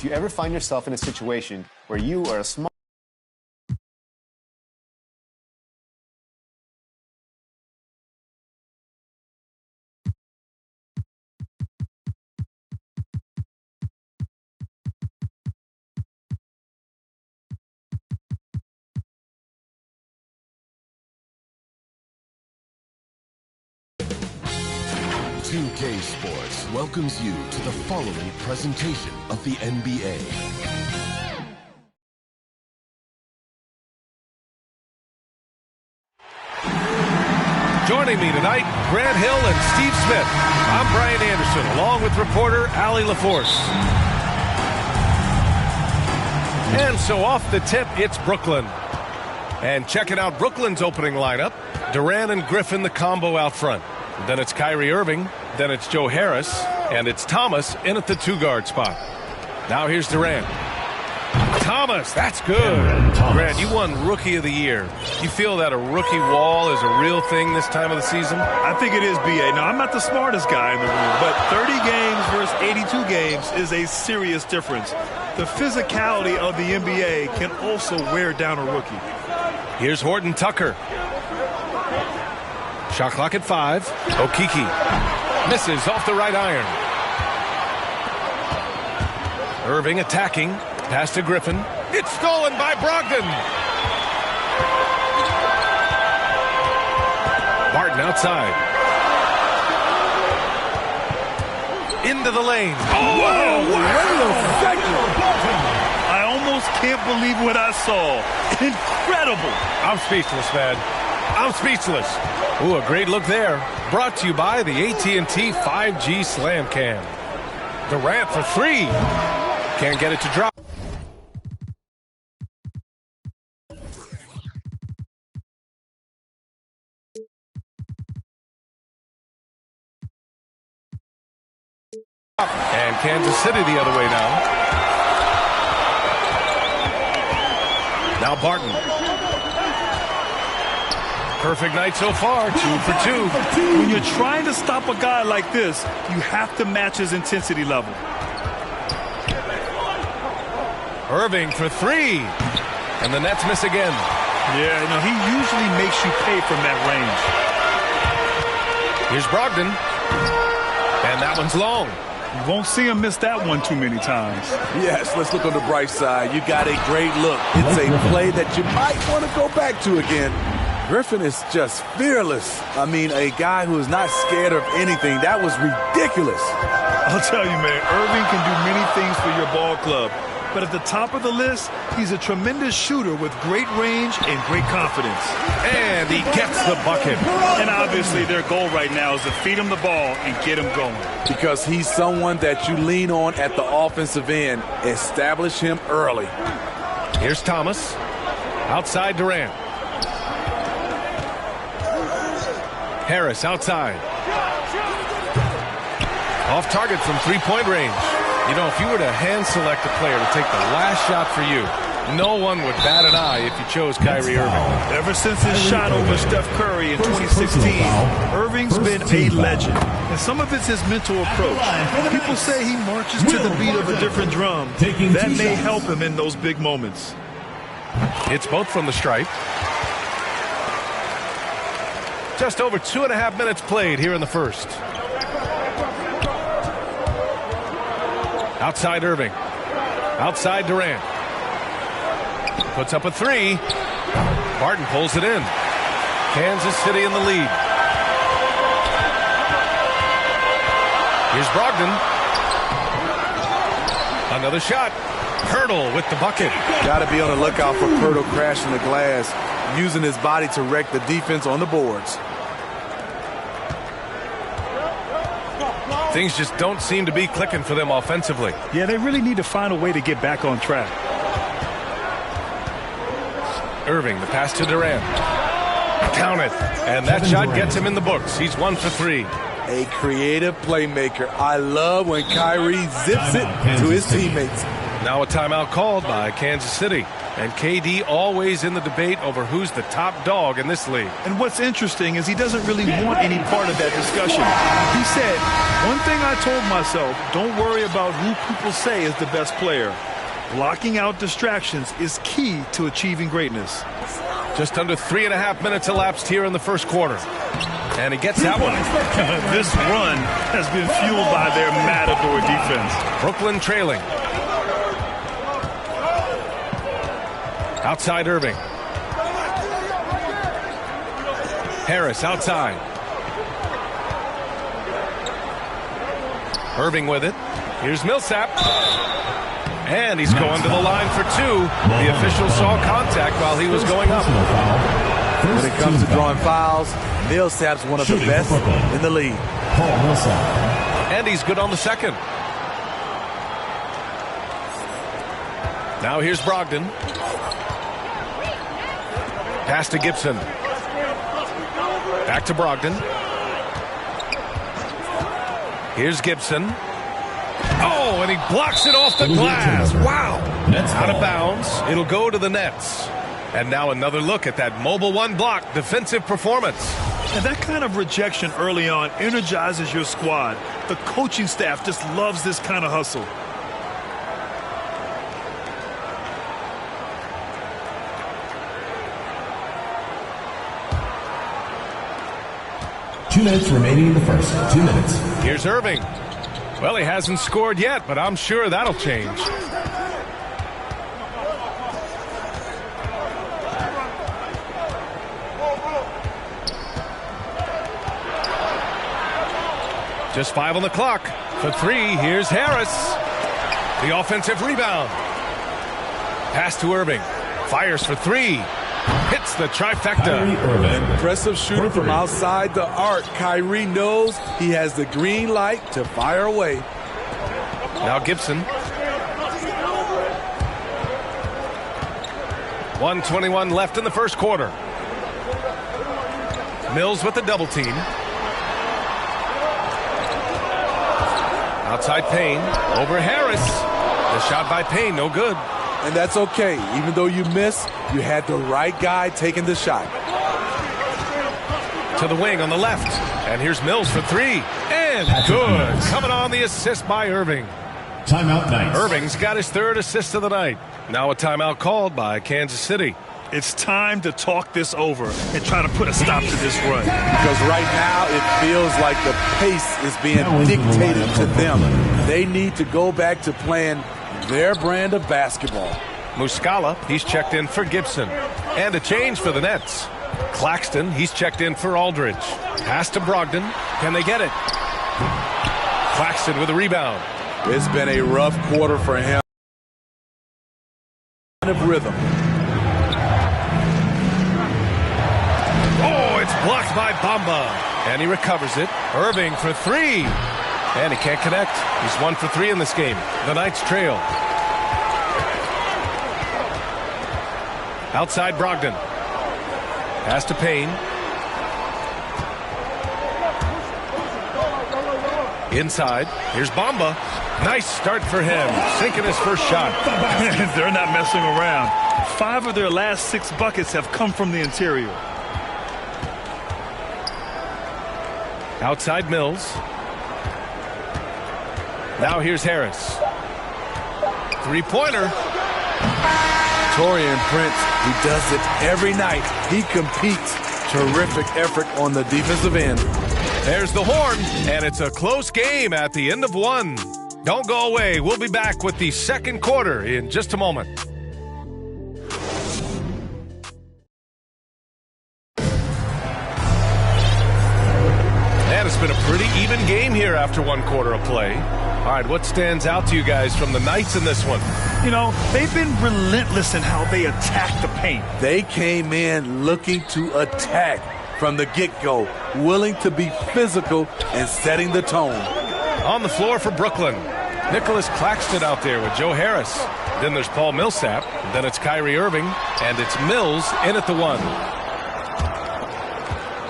If you ever find yourself in a situation where you are a small K Sports welcomes you to the following presentation of the NBA. Joining me tonight, Grant Hill and Steve Smith. I'm Brian Anderson, along with reporter Allie LaForce. And so off the tip, it's Brooklyn. And checking out Brooklyn's opening lineup, Durant and Griffin, the combo out front. Then it's Kyrie Irving, then it's Joe Harris, and it's Thomas in at the two-guard spot. Now here's Durant. Thomas, that's good. Grant, you won Rookie of the Year. You feel that a rookie wall is a real thing this time of the season? I think it is, B.A. Now, I'm not the smartest guy in the room, but 30 games versus 82 games is a serious difference. The physicality of the NBA can also wear down a rookie. Here's Horton Tucker. Shot clock at 5. Okeke misses off the right iron. Irving attacking. Pass to Griffin. It's stolen by Brogdon. Barton outside. Into the lane. Oh, I almost can't believe what I saw. Incredible. I'm speechless, man. I'm speechless. Ooh, a great look there. Brought to you by the AT&T 5G Slam Cam. Durant for 3. Can't get it to drop. And Kansas City the other way now. Now Barton. Perfect night so far, 2 for 2. When you're trying to stop a guy like this, you have to match his intensity level. Irving for 3. And the Nets miss again. Yeah, no, he usually makes you pay from that range. Here's Brogdon. And that one's long. You won't see him miss that one too many times. Yes, let's look on the bright side. You got a great look. It's a play that you might want to go back to again. Griffin is just fearless. I mean, a guy who is not scared of anything. That was ridiculous. I'll tell you, man, Irving can do many things for your ball club. But at the top of the list, he's a tremendous shooter with great range and great confidence. And he gets the bucket. And obviously their goal right now is to feed him the ball and get him going. Because he's someone that you lean on at the offensive end. Establish him early. Here's Thomas. Outside Durant. Harris outside. Off target from three-point range. You know, if you were to hand select a player to take the last shot for you, no one would bat an eye if you chose Kyrie Irving. Ever since his shot over Steph Curry in 2016, Irving's been a legend. And some of it's his mental approach. People say he marches to the beat of a different drum. That may help him in those big moments. It's both from the stripe. Just over 2.5 minutes played here in the first. Outside Irving. Outside Durant. Puts up a 3. Barton pulls it in. Kansas City in the lead. Here's Brogdon. Another shot. Hurdle with the bucket. Got to be on the lookout for Hurdle crashing the glass, using his body to wreck the defense on the boards. Things just don't seem to be clicking for them offensively. Yeah, they really need to find a way to get back on track. Irving, the pass to Durant. Count it. And that shot gets him in the books. He's 1 for 3. A creative playmaker. I love when Kyrie zips it to his teammates. Now a timeout called by Kansas City. And KD always in the debate over who's the top dog in this league. And what's interesting is he doesn't really want any part of that discussion. He said, one thing I told myself, don't worry about who people say is the best player. Blocking out distractions is key to achieving greatness. Just under 3.5 minutes elapsed here in the first quarter. And he gets that one. This run has been fueled by their Matador defense. Brooklyn trailing. Outside Irving. Harris outside. Irving with it. Here's Millsap. And he's going to the line for two. The official saw contact while he was going up. When it comes to drawing fouls, Millsap's one of the best in the league. And he's good on the second. Now here's Brogdon. Pass to Gibson. Back to Brogdon. Here's Gibson. Oh, and he blocks it off the glass. Wow. Out of bounds. It'll go to the Nets. And now another look at that mobile one block defensive performance. And that kind of rejection early on energizes your squad. The coaching staff just loves this kind of hustle. Two minutes remaining in the first. 2 minutes. Here's Irving. Well, he hasn't scored yet, but I'm sure that'll change. Just 5 on the clock. For 3, here's Harris. The offensive rebound. Pass to Irving. Fires for 3. Hits the trifecta. Impressive shooter from outside the arc. Kyrie knows he has the green light to fire away. Now Gibson. 1:21 left in the first quarter. Mills with the double team. Outside Payne. Over Harris. The shot by Payne, no good. And that's okay. Even though you miss, you had the right guy taking the shot. To the wing on the left. And here's Mills for 3. And good. Coming on the assist by Irving. Timeout night. Irving's got his 3rd assist of the night. Now a timeout called by Kansas City. It's time to talk this over and try to put a stop to this run. Because right now it feels like the pace is being dictated to them. They need to go back to playing their brand of basketball. Muscala, he's checked in for Gibson. And a change for the Nets. Claxton, he's checked in for Aldridge. Pass to Brogdon. Can they get it? Claxton with a rebound. It's been a rough quarter for him. Of rhythm. Oh, it's blocked by Bamba. And he recovers it. Irving for 3. And he can't connect. He's 1 for 3 in this game. The Knights trail. Outside Brogdon. Pass to Payne. Inside. Here's Bamba. Nice start for him. Sinking his first shot. They're not messing around. 5 of their last 6 buckets have come from the interior. Outside Mills. Now here's Harris. 3-pointer. Taurean Prince, he does it every night. He competes. Terrific effort on the defensive end. There's the horn, and it's a close game at the end of 1. Don't go away. We'll be back with the second quarter in just a moment. And it's been a pretty even game here after 1 quarter of play. All right, what stands out to you guys from the Knights in this one? You know, they've been relentless in how they attack the paint. They came in looking to attack from the get-go, willing to be physical and setting the tone. On the floor for Brooklyn, Nicholas Claxton out there with Joe Harris. Then there's Paul Millsap. Then it's Kyrie Irving. And it's Mills in at the 1.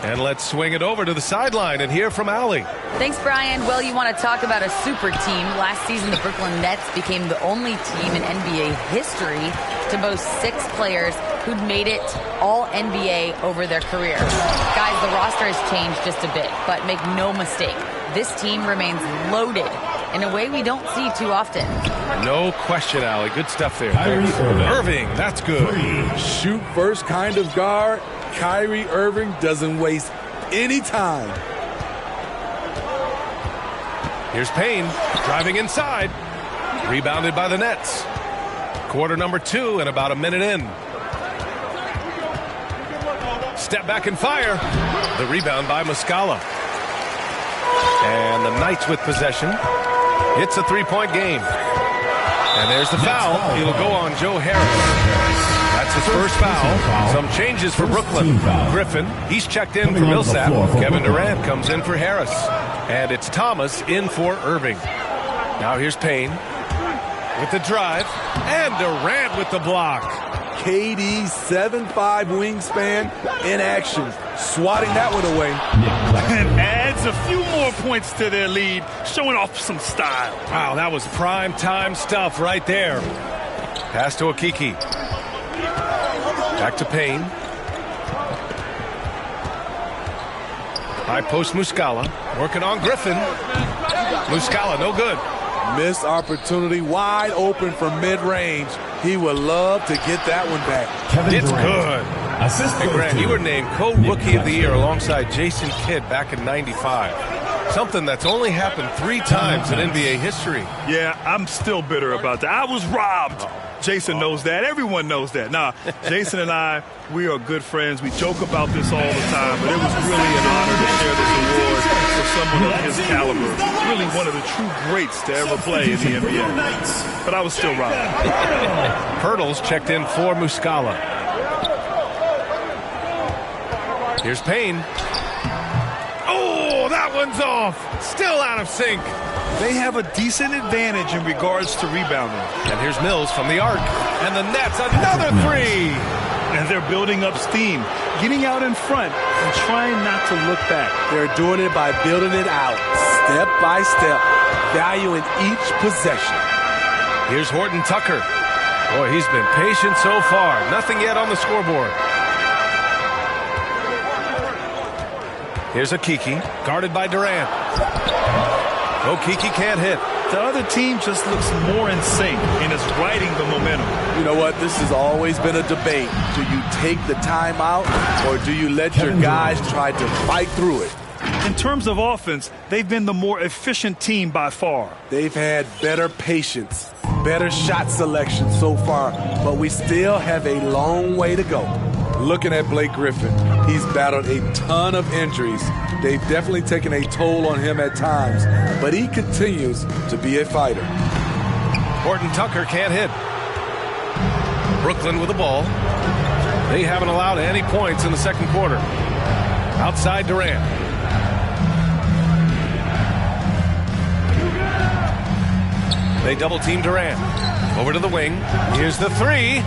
And let's swing it over to the sideline and hear from Allie. Thanks, Brian. Well, you want to talk about a super team. Last season, the Brooklyn Nets became the only team in NBA history to boast 6 players who'd made it all NBA over their career. Guys, the roster has changed just a bit, but make no mistake, this team remains loaded in a way we don't see too often. No question, Allie. Good stuff there. Irving, that's good. Shoot first kind of guard. Kyrie Irving doesn't waste any time. Here's Payne, driving inside. Rebounded by the Nets. Quarter number 2 and about a minute in. Step back and fire. The rebound by Muscala. And the Knights with possession. It's a 3-point game. And there's the foul. It'll go on Joe Harris. That's his first foul. Some changes for Brooklyn. Griffin, he's checked in for Millsap. Kevin Durant comes in for Harris. And it's Thomas in for Irving. Now here's Payne with the drive. And Durant with the block. KD's 7'5" wingspan in action. Swatting that one away. And adds a few more points to their lead, showing off some style. Wow, that was prime time stuff right there. Pass to Okiki. Back to Payne. High post Muscala. Working on Griffin. Muscala, no good. Missed opportunity, wide open from mid-range. He would love to get that one back. It's good. Hey, Grant, you were named co-rookie of the year alongside Jason Kidd back in '95. Something that's only happened 3 times in NBA history. Yeah, I'm still bitter about that. I was robbed. Jason knows that. Everyone knows that. Nah, Jason and I, we are good friends. We joke about this all the time, but it was really an honor to share this award for someone of his caliber. Really one of the true greats to ever play in the NBA. But I was still robbed. Pirtle's checked in for Muscala. Here's Payne. Oh, that one's off. Still out of sync. They have a decent advantage in regards to rebounding. And here's Mills from the arc. And the Nets, another 3. And they're building up steam, getting out in front and trying not to look back. They're doing it by building it out, step by step, valuing each possession. Here's Horton Tucker. Boy, he's been patient so far. Nothing yet on the scoreboard. Here's Okiki, guarded by Durant. Okiki can't hit. The other team just looks more in sync and is riding the momentum. You know what? This has always been a debate. Do you take the timeout or do you let your guys try to fight through it? In terms of offense, they've been the more efficient team by far. They've had better patience, better shot selection so far, but we still have a long way to go. Looking at Blake Griffin, he's battled a ton of injuries. They've definitely taken a toll on him at times, but he continues to be a fighter. Horton Tucker can't hit. Brooklyn with the ball. They haven't allowed any points in the second quarter. Outside Durant. They double team Durant. Over to the wing. Here's the 3.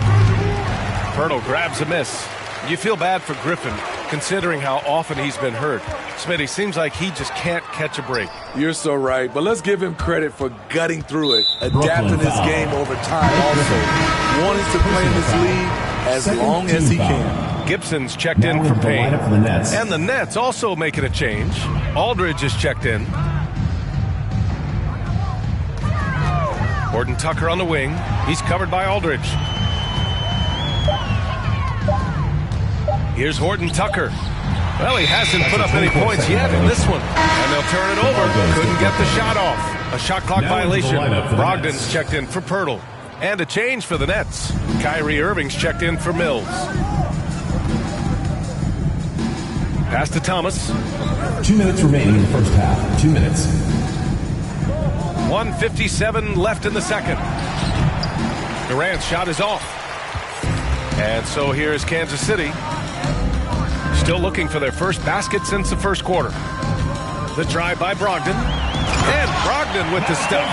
Pirtle grabs a miss. You feel bad for Griffin, considering how often he's been hurt. Smitty, seems like he just can't catch a break. You're so right, but let's give him credit for gutting through it, adapting his game over time also, wanting to play in this league as long as he can. Gibson's checked in for Payne. And the Nets also making a change. Aldridge is checked in. Horton Tucker on the wing. He's covered by Aldridge. Here's Horton Tucker. Well, he hasn't put up any points yet in this one. And they'll turn it over. Couldn't get the shot off. A shot clock violation. Brogdon's checked in for Pirtle. And a change for the Nets. Kyrie Irving's checked in for Mills. Pass to Thomas. 2 minutes remaining in the first half. 2 minutes. 1:57 left in the second. Durant's shot is off. And so here's Kansas City. Still looking for their first basket since the first quarter. The drive by Brogdon. And Brogdon with the step.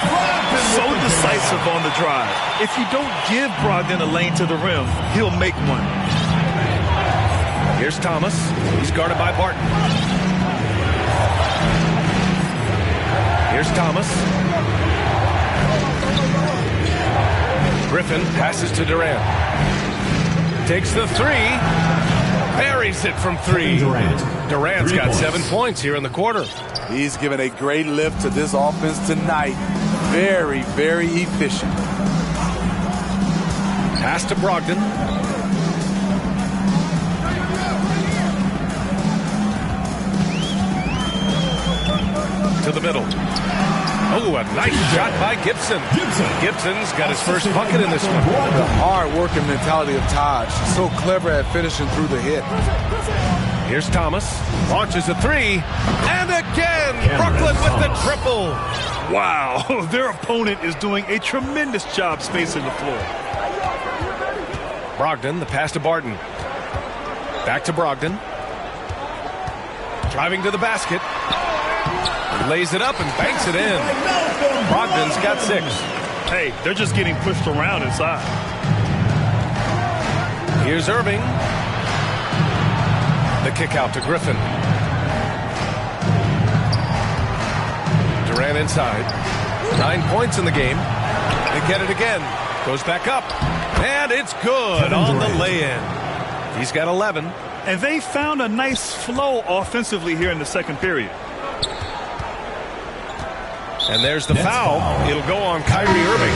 So decisive on the drive. If you don't give Brogdon a lane to the rim, he'll make one. Here's Thomas. He's guarded by Barton. Here's Thomas. Griffin passes to Durant. Takes the three. Buries it from three. Durant's got 7 points here in the quarter. He's given a great lift to this offense tonight. Very, very efficient. Pass to Brogdon. To the middle. Oh, a nice shot by Gibson. Gibson's got his first bucket in this one. The hard-working mentality of Taj. So clever at finishing through the hit. Here's Thomas. Launches a three. And again, Brooklyn with the triple. Wow, their opponent is doing a tremendous job spacing the floor. Brogdon, the pass to Barton. Back to Brogdon. Driving to the basket. Lays it up and banks it in. Brogdon's got 6. Hey, they're just getting pushed around inside. Here's Irving. The kick out to Griffin. Durant inside. 9 points in the game. They get it again. Goes back up. And it's good on the lay-in. He's got 11. And they found a nice flow offensively here in the second period. And there's the foul. It'll go on Kyrie Irving.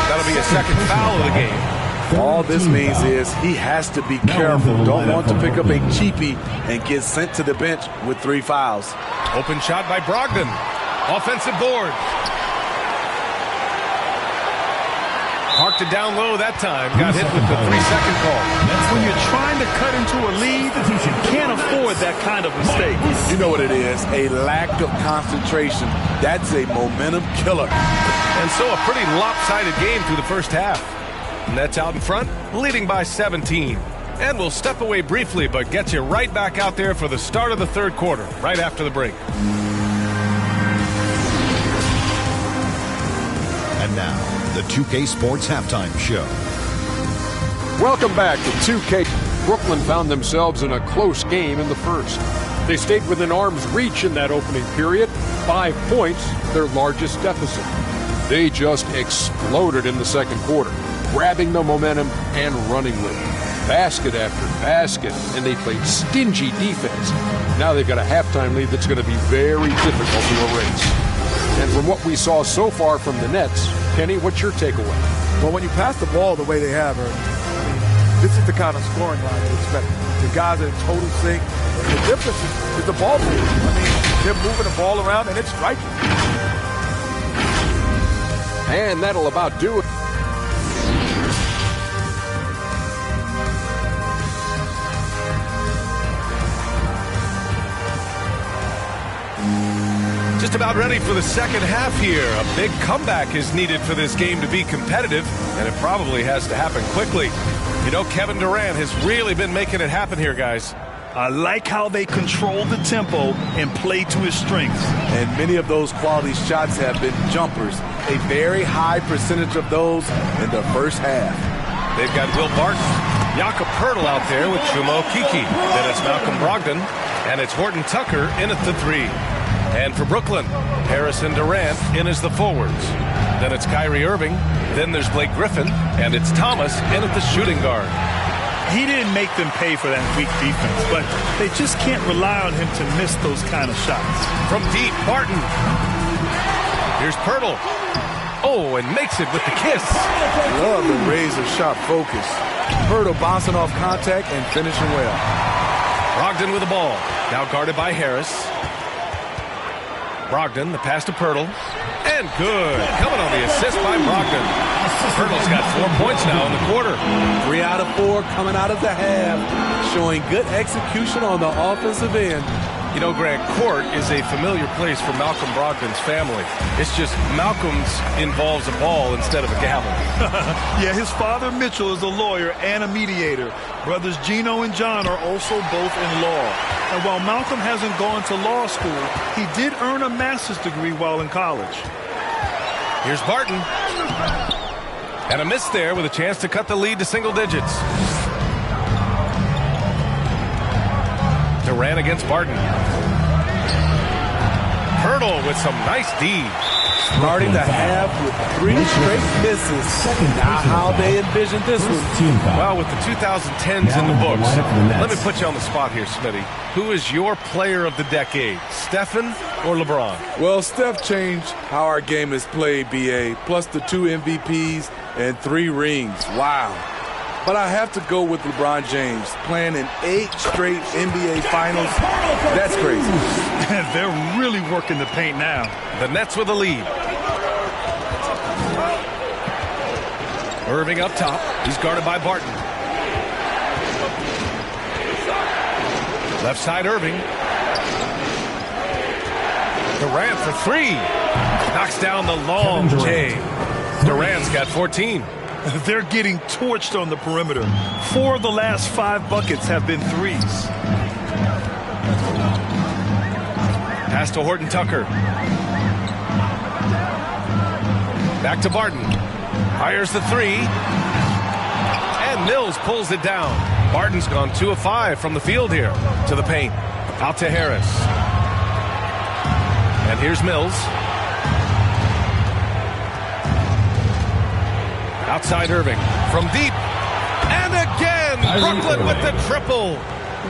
That'll be a second foul of the game. All this means is he has to be careful. Don't want to pick up a cheapie and get sent to the bench with 3 fouls. Open shot by Brogdon. Offensive board. Parked it down low that time. Got hit with the 3-second call. When you're trying to cut into a lead, you can't afford that kind of mistake. You know what it is, a lack of concentration. That's a momentum killer. And so a pretty lopsided game through the first half. Nets out in front, leading by 17. And we'll step away briefly, but get you right back out there for the start of the third quarter, right after the break. And now, the 2K Sports Halftime Show. Welcome back to 2K. Brooklyn found themselves in a close game in the first. They stayed within arm's reach in that opening period. 5 points, their largest deficit. They just exploded in the second quarter, grabbing the momentum and running with it. Basket after basket, and they played stingy defense. Now they've got a halftime lead that's going to be very difficult to erase. And from what we saw so far from the Nets, Kenny, what's your takeaway? Well, when you pass the ball the way they have, this is the kind of scoring line you expect. The guys are in total sync. The difference is the ball movement. They're moving the ball around and it's striking. And that'll about do it. Just about ready for the second half here. A big comeback is needed for this game to be competitive, and it probably has to happen quickly. You know, Kevin Durant has really been making it happen here, guys. I like how they control the tempo and play to his strengths. And many of those quality shots have been jumpers. A very high percentage of those in the first half. They've got Will Barton, Jakob Poeltl out there with Shumo Kiki. Then it's Malcolm Brogdon, and it's Horton Tucker in at the 3. And for Brooklyn, Harrison Durant in as the forwards. Then it's Kyrie Irving. Then there's Blake Griffin. And it's Thomas in at the shooting guard. He didn't make them pay for that weak defense, but they just can't rely on him to miss those kind of shots. From deep, Barton. Here's Poeltl. Oh, and makes it with the kiss. Love the razor shot focus. Poeltl bouncing off contact and finishing well. Brogdon with the ball. Now guarded by Harris. Brogdon, the pass to Poeltl. And good. Coming on the assist by Brogdon. Poeltl's got 4 points now in the quarter. 3 out of 4 coming out of the half. Showing good execution on the offensive end. You know, Grant, court is a familiar place for Malcolm Brogdon's family. It's just Malcolm's involves a ball instead of a gavel. Yeah, his father Mitchell is a lawyer and a mediator. Brothers Gino and John are also both in law. And while Malcolm hasn't gone to law school, he did earn a master's degree while in college. Here's Barton. And a miss there with a chance to cut the lead to single digits. Durant against Barton. Poeltl with some nice D. Starting the half with 3 straight misses. Now how they envision this one. Well, with the 2010s in the books, let me put you on the spot here, Smitty. Who is your player of the decade, Stephen or LeBron? Well, Steph changed how our game is played, B.A., plus the 2 MVPs and 3 rings. Wow. But I have to go with LeBron James, playing in 8 straight NBA Finals. That's crazy. They're really working the paint now. The Nets with a lead. Irving up top. He's guarded by Barton. Left side, Irving. Durant for 3. Knocks down the long J. Durant's got 14. They're getting torched on the perimeter. 4 of the last 5 buckets have been threes. Pass to Horton Tucker. Back to Barton. Fires the 3. And Mills pulls it down. Barton's gone 2 of 5 from the field here. To the paint. Out to Harris. And here's Mills. Outside Irving. From deep. And again, Brooklyn with the triple.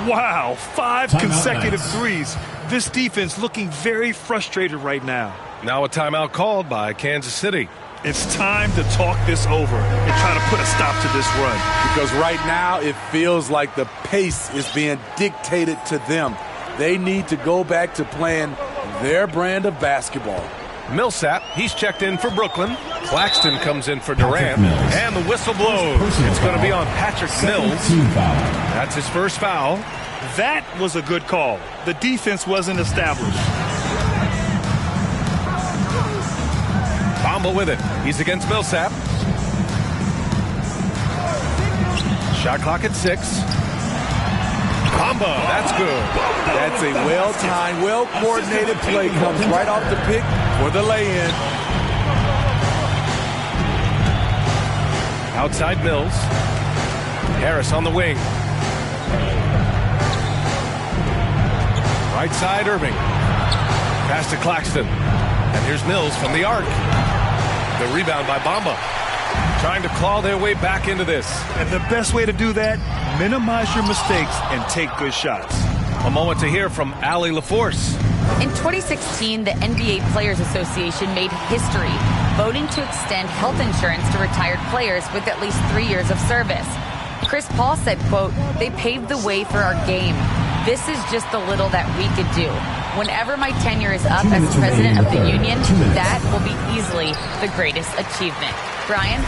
Wow, 5 consecutive threes. This defense looking very frustrated right now. Now a timeout called by Kansas City. It's time to talk this over and try to put a stop to this run. Because right now it feels like the pace is being dictated to them. They need to go back to playing their brand of basketball. Millsap, he's checked in for Brooklyn. Claxton comes in for Durant. And the whistle blows. It's going to be on Patrick Mills. That's his first foul. That was a good call. The defense wasn't established. Bamba with it. He's against Millsap. Shot clock at 6. Bamba, that's good. That's a well-timed, well-coordinated play. Comes right off the pick for the lay-in. Outside Mills. Harris on the wing. Right side Irving. Pass to Claxton. And here's Mills from the arc. The rebound by Bamba. Trying to claw their way back into this. And the best way to do that, minimize your mistakes and take good shots. A moment to hear from Allie LaForce. In 2016, the NBA Players Association made history, voting to extend health insurance to retired players with at least 3 years of service. Chris Paul said, quote, "They paved the way for our game. This is just the little that we could do. Whenever my tenure is up as president of the union, that will be easily the greatest achievement." Brian?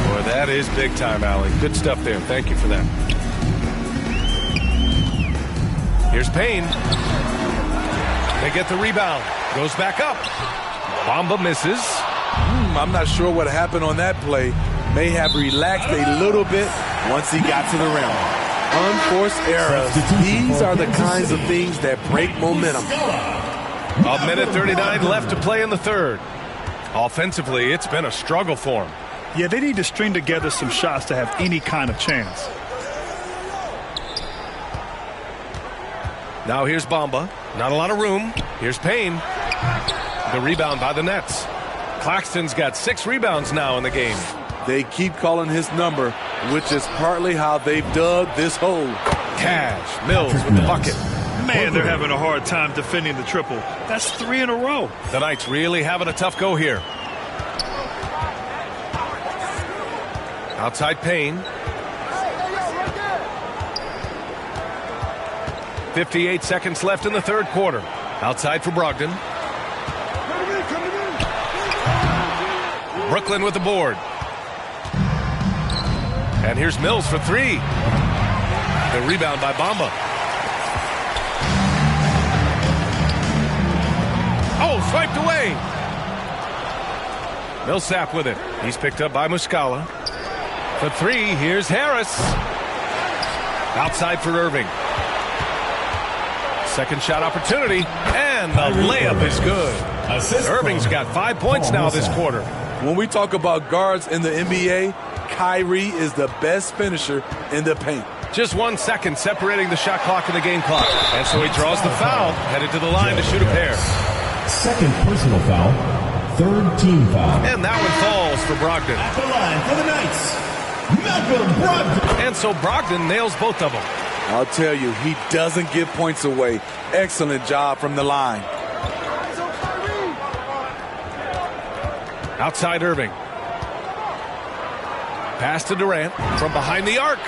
Boy, that is big time, Allie. Good stuff there. Thank you for that. Here's Payne. They get the rebound. Goes back up. Bamba misses. I'm not sure what happened on that play. May have relaxed a little bit once he got to the rim. Unforced errors. These are the kinds of things that break momentum. A minute 39 left to play in the third. Offensively, it's been a struggle for him. Yeah, they need to string together some shots to have any kind of chance. Now here's Bamba. Not a lot of room. Here's Payne. The rebound by the Nets. Claxton's got 6 rebounds now in the game. They keep calling his number, which is partly how they've dug this hole. Cash. Mills with the bucket. Man, they're having a hard time defending the triple. That's 3 in a row. The Knights really having a tough go here. Outside Payne. 58 seconds left in the third quarter. Outside for Brogdon. Brooklyn with the board. And here's Mills for 3. The rebound by Bamba. Oh, swiped away. Millsap with it. He's picked up by Muscala. For 3, here's Harris. Outside for Irving. Second shot opportunity, and the layup is good. Irving's got 5 points now this quarter. When we talk about guards in the NBA, Kyrie is the best finisher in the paint. Just 1 second separating the shot clock and the game clock. And so he draws the foul, headed to the line to shoot a pair. Second personal foul. Third team foul. And that one falls for Brogdon. At the line for the Knights, Malcolm Brogdon. And so Brogdon nails both of them. I'll tell you, he doesn't give points away. Excellent job from the line. Outside Irving. Pass to Durant from behind the arc.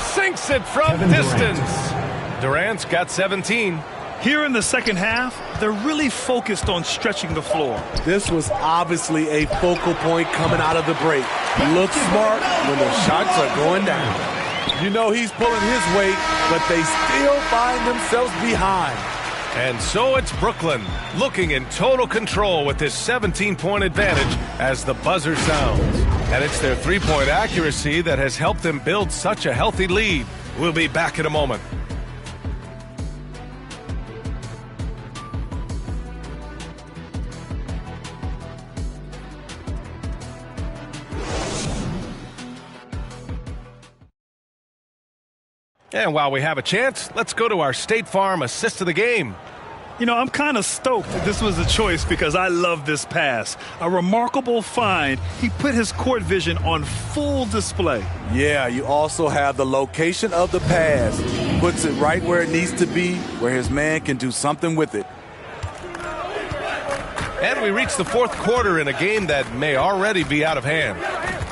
Sinks it from distance. Durant's got 17. Here in the second half, they're really focused on stretching the floor. This was obviously a focal point coming out of the break. Look smart when the shots are going down. You know he's pulling his weight, but they still find themselves behind. And so it's Brooklyn looking in total control with this 17-point advantage as the buzzer sounds. And it's their three-point accuracy that has helped them build such a healthy lead. We'll be back in a moment. And while we have a chance, let's go to our State Farm assist of the game. You know, I'm kind of stoked that this was a choice because I love this pass. A remarkable find. He put his court vision on full display. Yeah, you also have the location of the pass. Puts it right where it needs to be, where his man can do something with it. And we reach the fourth quarter in a game that may already be out of hand.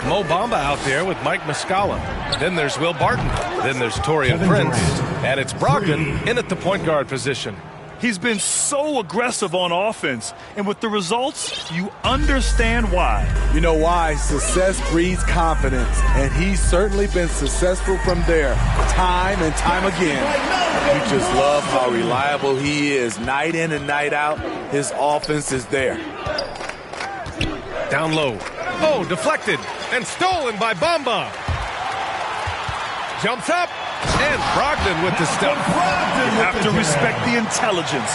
Mo Bamba out there with Mike Muscala. Then there's Will Barton. Then there's Taurean Prince. And it's Brogdon in at the point guard position. He's been so aggressive on offense, and with the results, you understand why. You know why? Success breeds confidence, and he's certainly been successful from there, time and time again. You just love how reliable he is, night in and night out. His offense is there. Down low. Oh, deflected and stolen by Bamba. Jumps up. And Brogdon with the stuff. You have to respect the intelligence.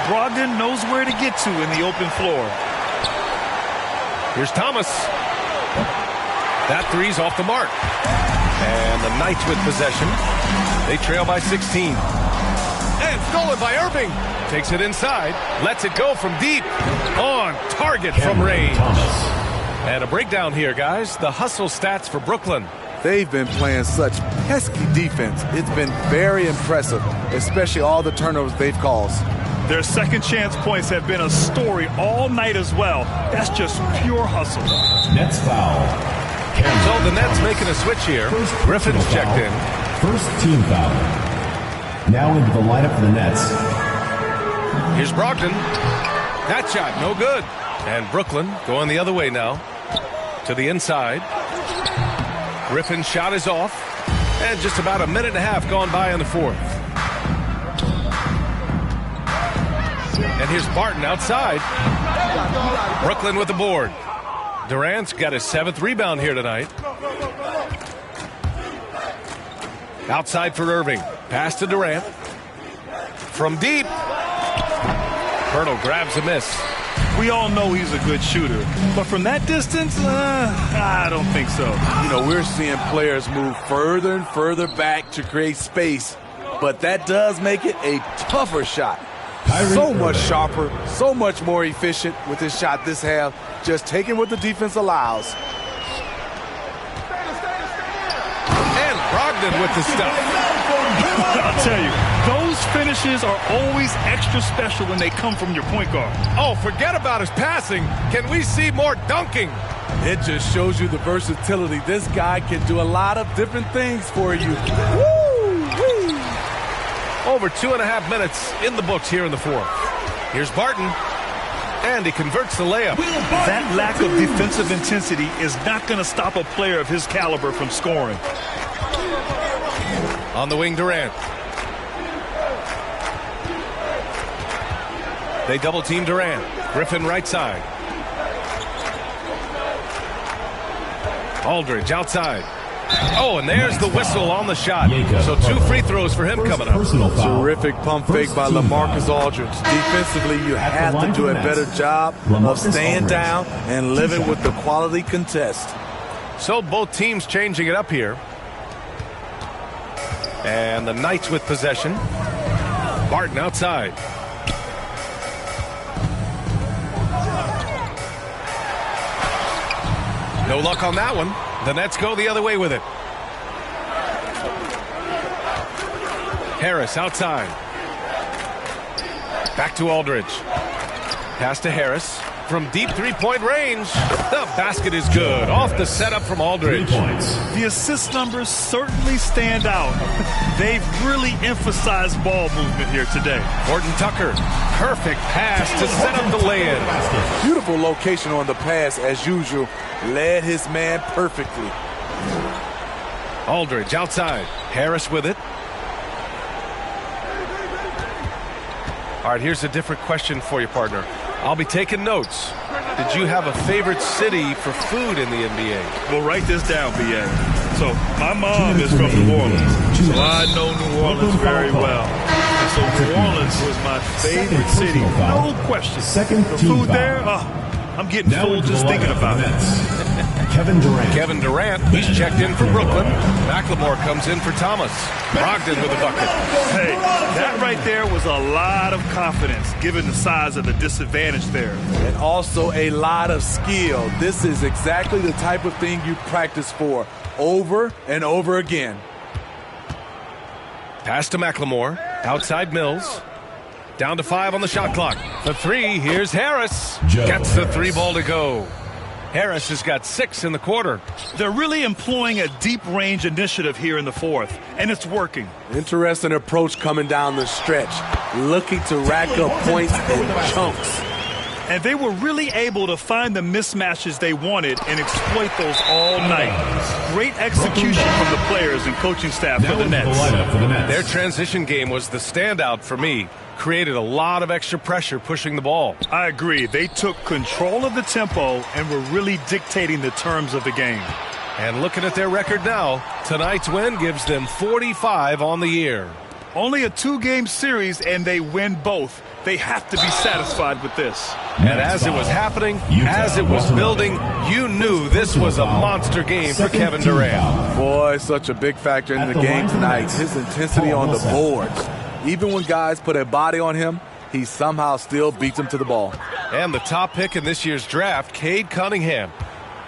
Brogdon knows where to get to in the open floor. Here's Thomas. That three's off the mark. And the Knights with possession. They trail by 16. And stolen by Irving. Takes it inside. Lets it go from deep. On target from range. And a breakdown here, guys. The hustle stats for Brooklyn. They've been playing such pesky defense. It's been very impressive, especially all the turnovers they've caused. Their second chance points have been a story all night as well. That's just pure hustle. Nets foul. So the Nets making a switch here. Griffin's checked in. First team foul. Now into the lineup for the Nets. Here's Brogdon. That shot, no good. And Brooklyn going the other way now. To the inside. Griffin's shot is off. And just about a minute and a half gone by in the fourth. And here's Barton outside. Brooklyn with the board. Durant's got his 7th rebound here tonight. Outside for Irving. Pass to Durant. From deep. Hurdle grabs a miss. We all know he's a good shooter, but from that distance, I don't think so. You know, we're seeing players move further and further back to create space, but that does make it a tougher shot. So much sharper, so much more efficient with his shot this half, just taking what the defense allows. And Brogdon with the stuff. I'll tell you, those finishes are always extra special when they come from your point guard. Oh, forget about his passing. Can we see more dunking? It just shows you the versatility. This guy can do a lot of different things for you. Woo-wee. Over 2.5 minutes in the books here in the fourth. Here's Barton. And he converts the layup. That lack of defensive intensity is not going to stop a player of his caliber from scoring. On the wing, Durant. They double team Durant. Griffin right side. Aldridge outside. Oh, and there's the whistle on the shot. So 2 free throws for him coming up. Terrific pump fake by LaMarcus Aldridge. Defensively, you have to do a better job of staying down and living with the quality contest. So both teams changing it up here. And the Knights with possession. Barton outside. No luck on that one. The Nets go the other way with it. Harris outside. Back to Aldridge. Pass to Harris. From deep three-point range, the basket is good. Off the setup from Aldridge. The assist numbers certainly stand out. They've really emphasized ball movement here today. Horton Tucker, perfect pass to set up the lay-in. Beautiful location on the pass, as usual. Led his man perfectly. Aldridge outside. Harris with it. All right, here's a different question for you, partner. I'll be taking notes. Did you have a favorite city for food in the NBA? Well, write this down, B.A. So, my mom is from New Orleans, so I know New Orleans very well. And so New Orleans was my favorite city, no question. The food there, I'm getting full just thinking about it. Kevin Durant, he's checked in for Brooklyn. McLemore comes in for Thomas. Brogdon with a bucket. Hey, that right there was a lot of confidence, given the size of the disadvantage there. And also a lot of skill. This is exactly the type of thing you practice for over and over again. Pass to McLemore. Outside Mills. Down to 5 on the shot clock. The three, here's Harris. Gets the three ball to go. Harris has got 6 in the quarter. They're really employing a deep range initiative here in the fourth, and it's working. Interesting approach coming down the stretch. Looking to rack up points in chunks. And they were really able to find the mismatches they wanted and exploit those all night. Great execution from the players and coaching staff for the Nets. Their transition game was the standout for me. Created a lot of extra pressure pushing the ball. I agree. They took control of the tempo and were really dictating the terms of the game. And looking at their record now, tonight's win gives them 45 on the year. Only a 2-game series, and they win both. They have to be satisfied with this. And as it was happening, as it was building, you knew this was a monster game for Kevin Durant. Boy, such a big factor in the game tonight. His intensity on the boards. Even when guys put a body on him, he somehow still beats them to the ball. And the top pick in this year's draft, Cade Cunningham.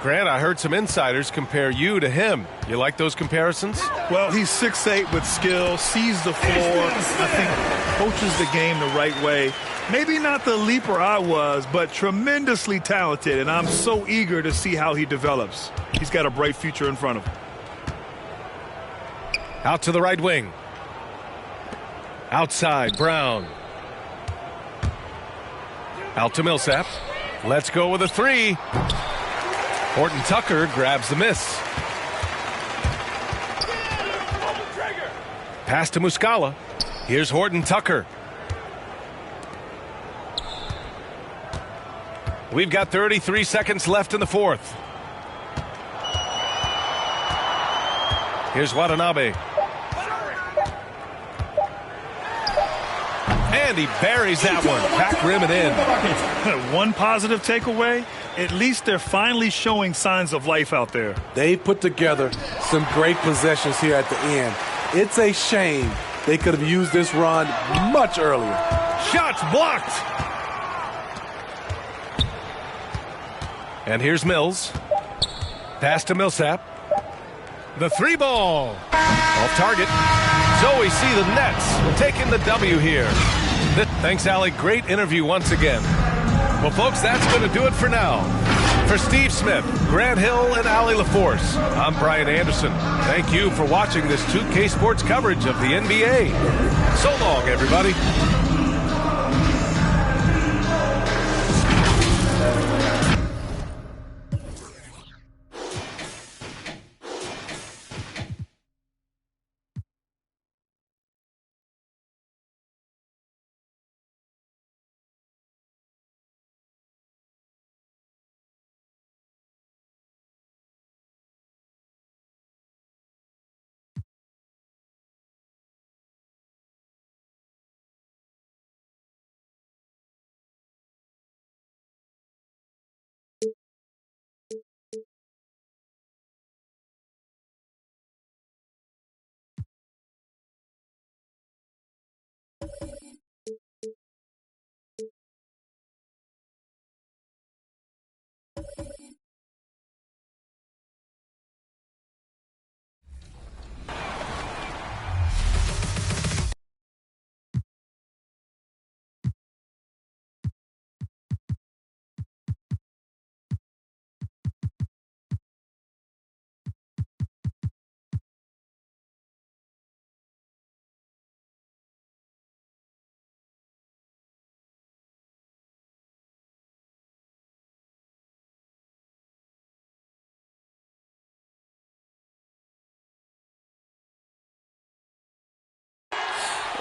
Grant, I heard some insiders compare you to him. You like those comparisons? Well, he's 6'8" with skill, sees the floor, I think coaches the game the right way. Maybe not the leaper I was, but tremendously talented, and I'm so eager to see how he develops. He's got a bright future in front of him. Out to the right wing. Outside, Brown. Out to Millsap. Let's go with a three. Horton Tucker grabs the miss. Pass to Muscala. Here's Horton Tucker. We've got 33 seconds left in the fourth. Here's Watanabe. And he buries that one. Back rim and in. One positive takeaway, at least they're finally showing signs of life out there. They put together some great possessions here at the end. It's a shame they could have used this run much earlier. Shots blocked. And here's Mills. Pass to Millsap. The three ball. Off target. So we see the Nets taking the W here. Thanks, Allie. Great interview once again. Well, folks, that's going to do it for now. For Steve Smith, Grant Hill, and Allie LaForce, I'm Brian Anderson. Thank you for watching this 2K Sports coverage of the NBA. So long, everybody.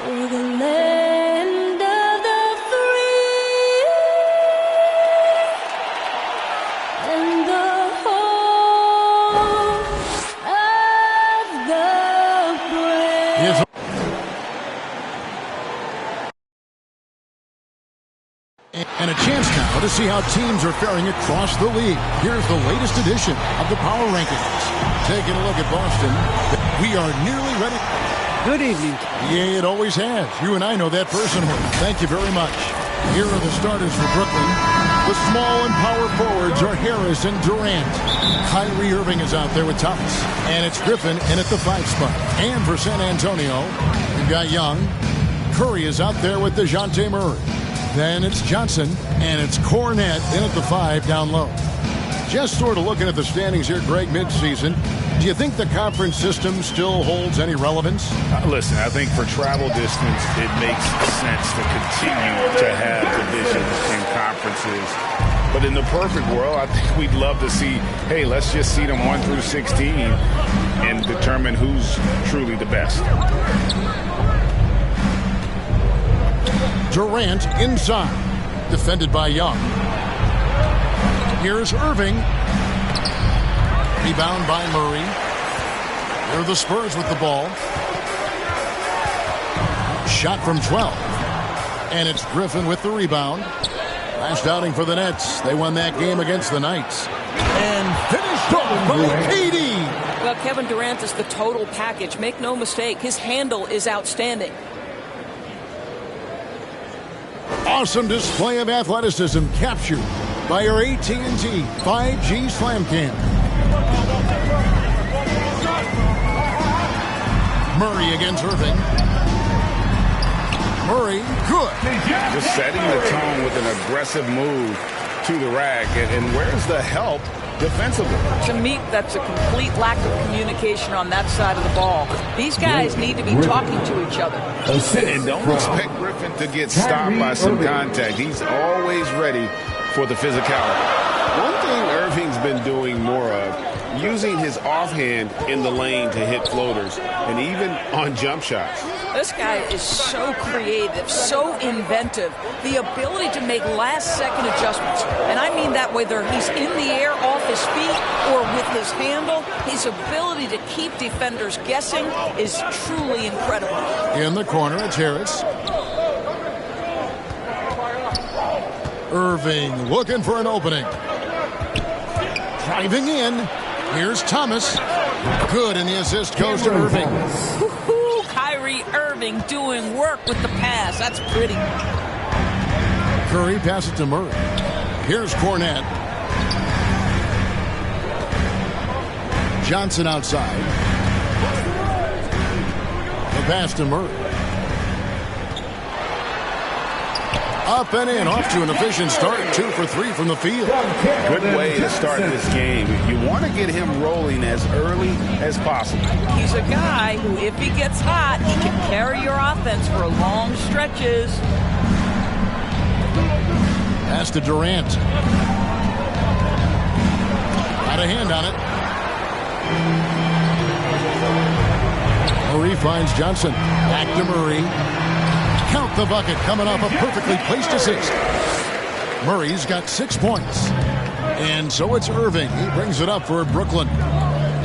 For the land of the free and the home of the brave. And a chance now to see how teams are faring across the league. Here's the latest edition of the Power Rankings. Taking a look at Boston. We are nearly ready. Good evening. Yeah, it always has. You and I know that personally. Thank you very much. Here are the starters for Brooklyn. The small and power forwards are Harris and Durant. Kyrie Irving is out there with Thomas. And it's Griffin in at the 5 spot. And for San Antonio, we've got Young. Curry is out there with H.M.J.A. Murray. Then it's Johnson, and it's Cornette in at the 5 down low. Just sort of looking at the standings here, Greg, midseason. Do you think the conference system still holds any relevance? Listen, I think for travel distance, it makes sense to continue to have divisions and conferences. But in the perfect world, I think we'd love to see, hey, let's just seed them 1 through 16 and determine who's truly the best. Durant inside, defended by Young. Here's Irving. Rebound by Murray. Here are the Spurs with the ball. Shot from 12. And it's Griffin with the rebound. Last outing for the Nets. They won that game against the Knights. And finished off by KD. Well, Kevin Durant is the total package. Make no mistake, his handle is outstanding. Awesome display of athleticism captured by our AT&T 5G Slam Cam. Murray against Irving. Murray, good. Just setting the tone with an aggressive move to the rack. And where's the help defensively? To me, that's a complete lack of communication on that side of the ball. These guys need to be talking to each other. And don't expect Griffin to get stopped by some contact. He's always ready for the physicality. One thing Irving's been doing more of, using his offhand in the lane to hit floaters and even on jump shots. This guy is so creative, so inventive. The ability to make last-second adjustments. And I mean that whether he's in the air off his feet or with his handle, his ability to keep defenders guessing is truly incredible. In the corner, it's Harris. Irving looking for an opening. Driving in. Here's Thomas. Good, and the assist goes to Irving. Kyrie Irving doing work with the pass. That's pretty. Curry passes it to Murray. Here's Cornette. Johnson outside. The pass to Murray. Up and in, off to an efficient start. 2 for 3 from the field. Good way to start this game. You want to get him rolling as early as possible. He's a guy who, if he gets hot, he can carry your offense for long stretches. Pass to Durant. Got a hand on it. Murray finds Johnson. Back to Murray. Count the bucket coming off a perfectly placed assist. Murray's got 6 points. And so it's Irving. He brings it up for Brooklyn.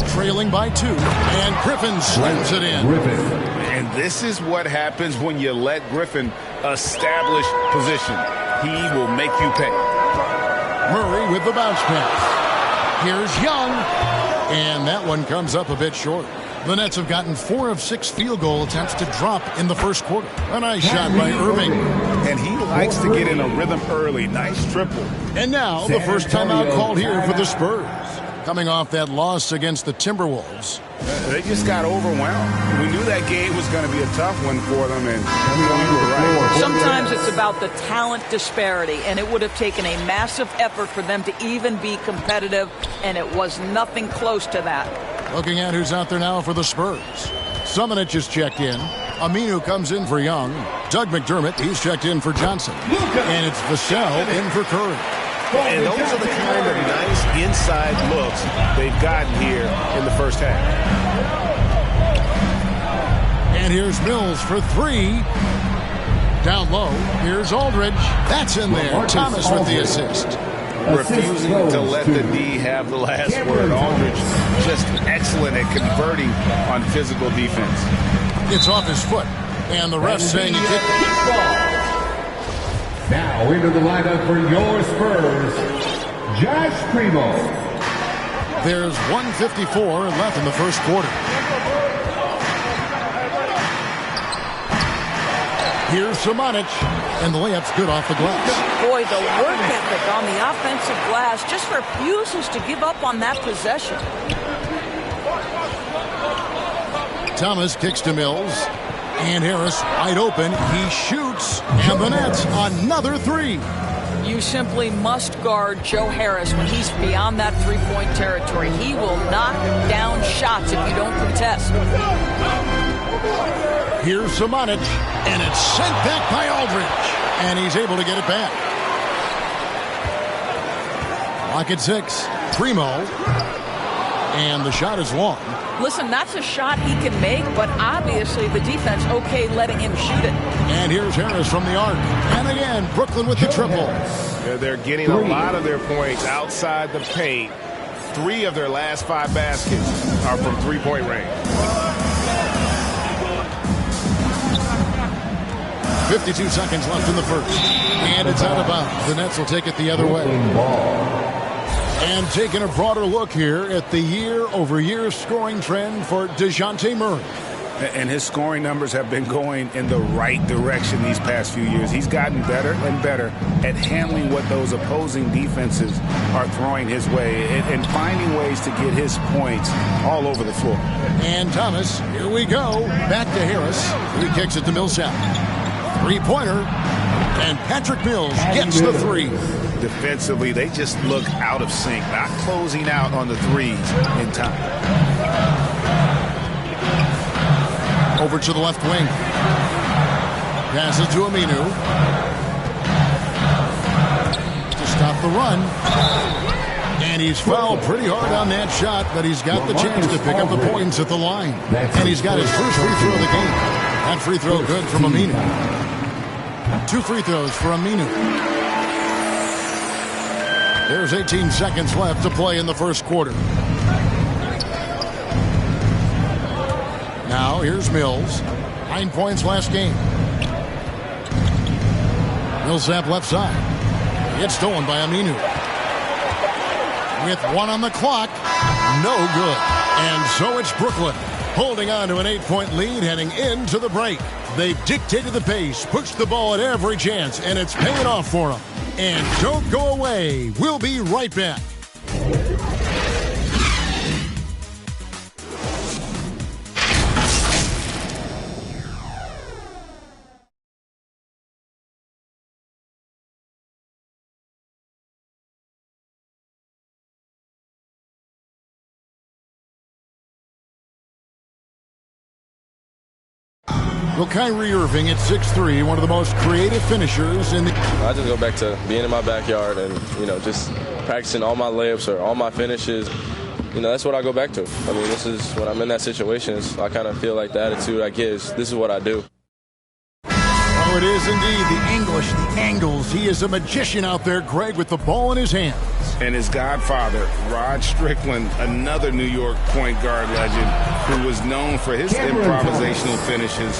Trailing by 2. And Griffin slams it in. And this is what happens when you let Griffin establish position. He will make you pay. Murray with the bounce pass. Here's Young. And that one comes up a bit short. The Nets have gotten 4 of 6 field goal attempts to drop in the first quarter. A nice shot by Irving. And he likes to get in a rhythm early. Nice triple. And now the first timeout called here for the Spurs. Coming off that loss against the Timberwolves. They just got overwhelmed. We knew that game was going to be a tough one for them, and we were right. Sometimes it's about the talent disparity, and it would have taken a massive effort for them to even be competitive, and it was nothing close to that. Looking at who's out there now for the Spurs. Summonich is checked in. Aminu comes in for Young. Doug McDermott, he's checked in for Johnson. And it's Vassell in for Curry. And those are the kind of nice inside looks they've gotten here in the first half. And here's Mills for three. Down low, here's Aldridge. That's in there. Thomas with the assist. Refusing to let the D have the last word. Aldridge just excellent at converting on physical defense. It's off his foot, and the ref saying he kicked it. Now into the lineup for your Spurs, Josh Primo. There's 1:54 left in the first quarter. Here's Samanic, and the layup's good off the glass. Boy, the work ethic on the offensive glass just refuses to give up on that possession. Thomas kicks to Mills, and Harris wide open. He shoots, and the net's another three. You simply must guard Joe Harris when he's beyond that three-point territory. He will knock down shots if you don't contest. Here's Samanic, and it's sent back by Aldridge, and he's able to get it back. Lock at 6, Primo, and the shot is long. Listen, that's a shot he can make, but obviously the defense okay letting him shoot it. And here's Harris from the arc, and again, Brooklyn with the triple. They're getting a lot of their points outside the paint. 3 of their last 5 baskets are from three-point range. 52 seconds left in the first. And it's out of bounds. The Nets will take it the other way. And taking a broader look here at the year-over-year scoring trend for DeJounte Murray. And his scoring numbers have been going in the right direction these past few years. He's gotten better and better at handling what those opposing defenses are throwing his way and finding ways to get his points all over the floor. And Thomas, here we go. Back to Harris. He kicks it to Millsap. Three-pointer, and Patrick Mills gets the three. Defensively, they just look out of sync, not closing out on the threes in time. Over to the left wing. Passes to Aminu. To stop the run. And he's fouled pretty hard on that shot, but he's got the chance to pick up the points at the line. And he's got his first free throw of the game. That free throw good from Aminu. 2 free throws for Aminu. There's 18 seconds left to play in the first quarter. Now here's Mills. 9 points last game. Millsap left side. It's stolen by Aminu. With 1 on the clock, no good. And so it's Brooklyn holding on to an 8-point lead heading into the break. They've dictated the pace, pushed the ball at every chance, and it's paying off for them. And don't go away. We'll be right back. Well, Kyrie Irving at 6'3", one of the most creative finishers in the... I just go back to being in my backyard and, just practicing all my layups or all my finishes. That's what I go back to. I mean, this is when I'm in that situation, I kind of feel like the attitude I get is this is what I do. Oh, it is indeed. The English, the angles. He is a magician out there, Greg, with the ball in his hands. And his godfather, Rod Strickland, another New York point guard legend who was known for his improvisational finishes.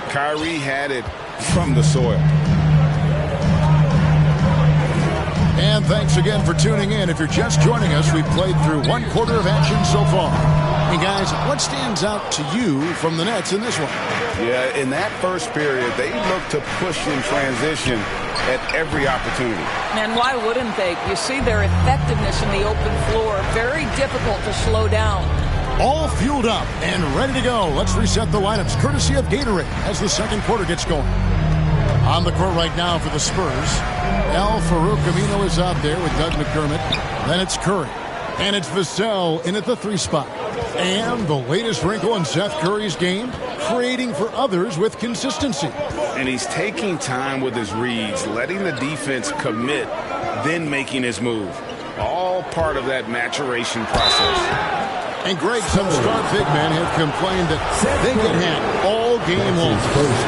Kyrie had it from the soil. And thanks again for tuning in. If you're just joining us, we've played through 1 quarter of action so far. And guys, what stands out to you from the Nets in this one? Yeah, in that first period, they looked to push in transition at every opportunity. And why wouldn't they? You see their effectiveness in the open floor. Very difficult to slow down. All fueled up and ready to go. Let's reset the lineups courtesy of Gatorade as the second quarter gets going. On the court right now for the Spurs, Al Farouk Amino is out there with Doug McDermott. Then it's Curry. And it's Vassell in at the 3 spot. And the latest wrinkle in Seth Curry's game, creating for others with consistency. And he's taking time with his reads, letting the defense commit, then making his move. All part of that maturation process. And Greg, some star big men have complained that they get hit all game long.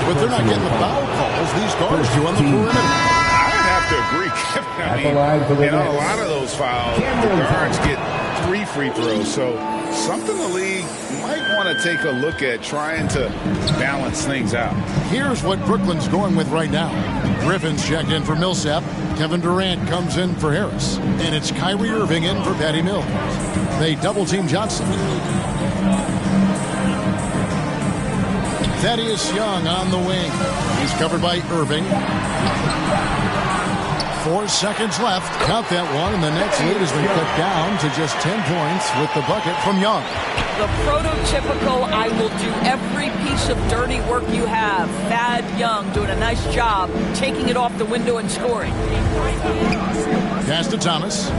But they're not getting the foul calls these guards do on the perimeter. I have to agree, Kevin. I mean, a lot of those fouls, the guards get 3 free throws. So something the league might want to take a look at, trying to balance things out. Here's what Brooklyn's going with right now. Griffin's checked in for Millsap. Kevin Durant comes in for Harris. And it's Kyrie Irving in for Patty Mills. They double-team Johnson. Thaddeus Young on the wing. He's covered by Irving. 4 seconds left. Count that one, and the Nets lead has been cut down to just 10 points with the bucket from Young. The prototypical, I will do every piece of dirty work you have. Thad Young doing a nice job taking it off the window and scoring. Pass to Thomas.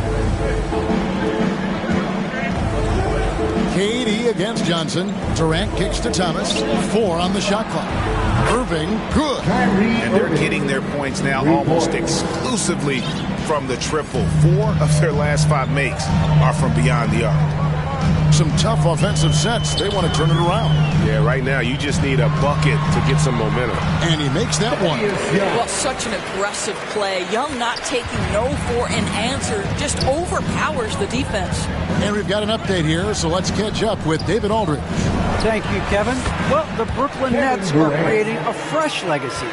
KD against Johnson. Durant kicks to Thomas. 4 on the shot clock. Irving, good. And they're getting their points now almost exclusively from the triple. 4 of their last 5 makes are from beyond the arc. Some tough offensive sets. They want to turn it around. Yeah, right now you just need a bucket to get some momentum. And he makes that one. Well, such an aggressive play. Young not taking no for an answer. Just overpowers the defense. And we've got an update here, so let's catch up with David Aldridge. Thank you, Kevin. Well, the Brooklyn Nets are creating a fresh legacy.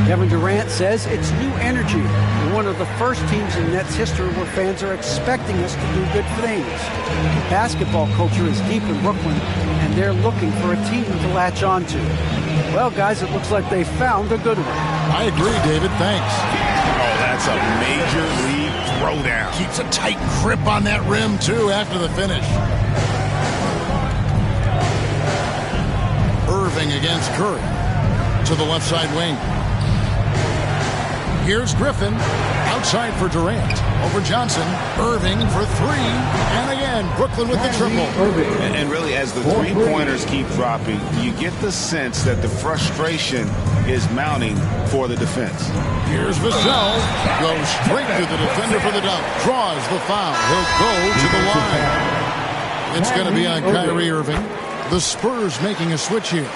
Kevin Durant says it's new energy. We're one of the first teams in Nets history where fans are expecting us to do good things. Basketball culture is deep in Brooklyn, and they're looking for a team to latch on to. Well, guys, it looks like they found a good one. I agree, David. Thanks. Oh, that's a major league throwdown. Keeps a tight grip on that rim, too, after the finish. Irving against Curry. To the left side wing. Here's Griffin. Outside for Durant. Over Johnson. Irving for 3. And again, Brooklyn with the triple. And really, as the three-pointers keep dropping, you get the sense that the frustration is mounting for the defense. Here's Vassell. Goes straight to the defender for the dunk. Draws the foul. He'll go to the line. It's going to be on Kyrie Irving. The Spurs making a switch here.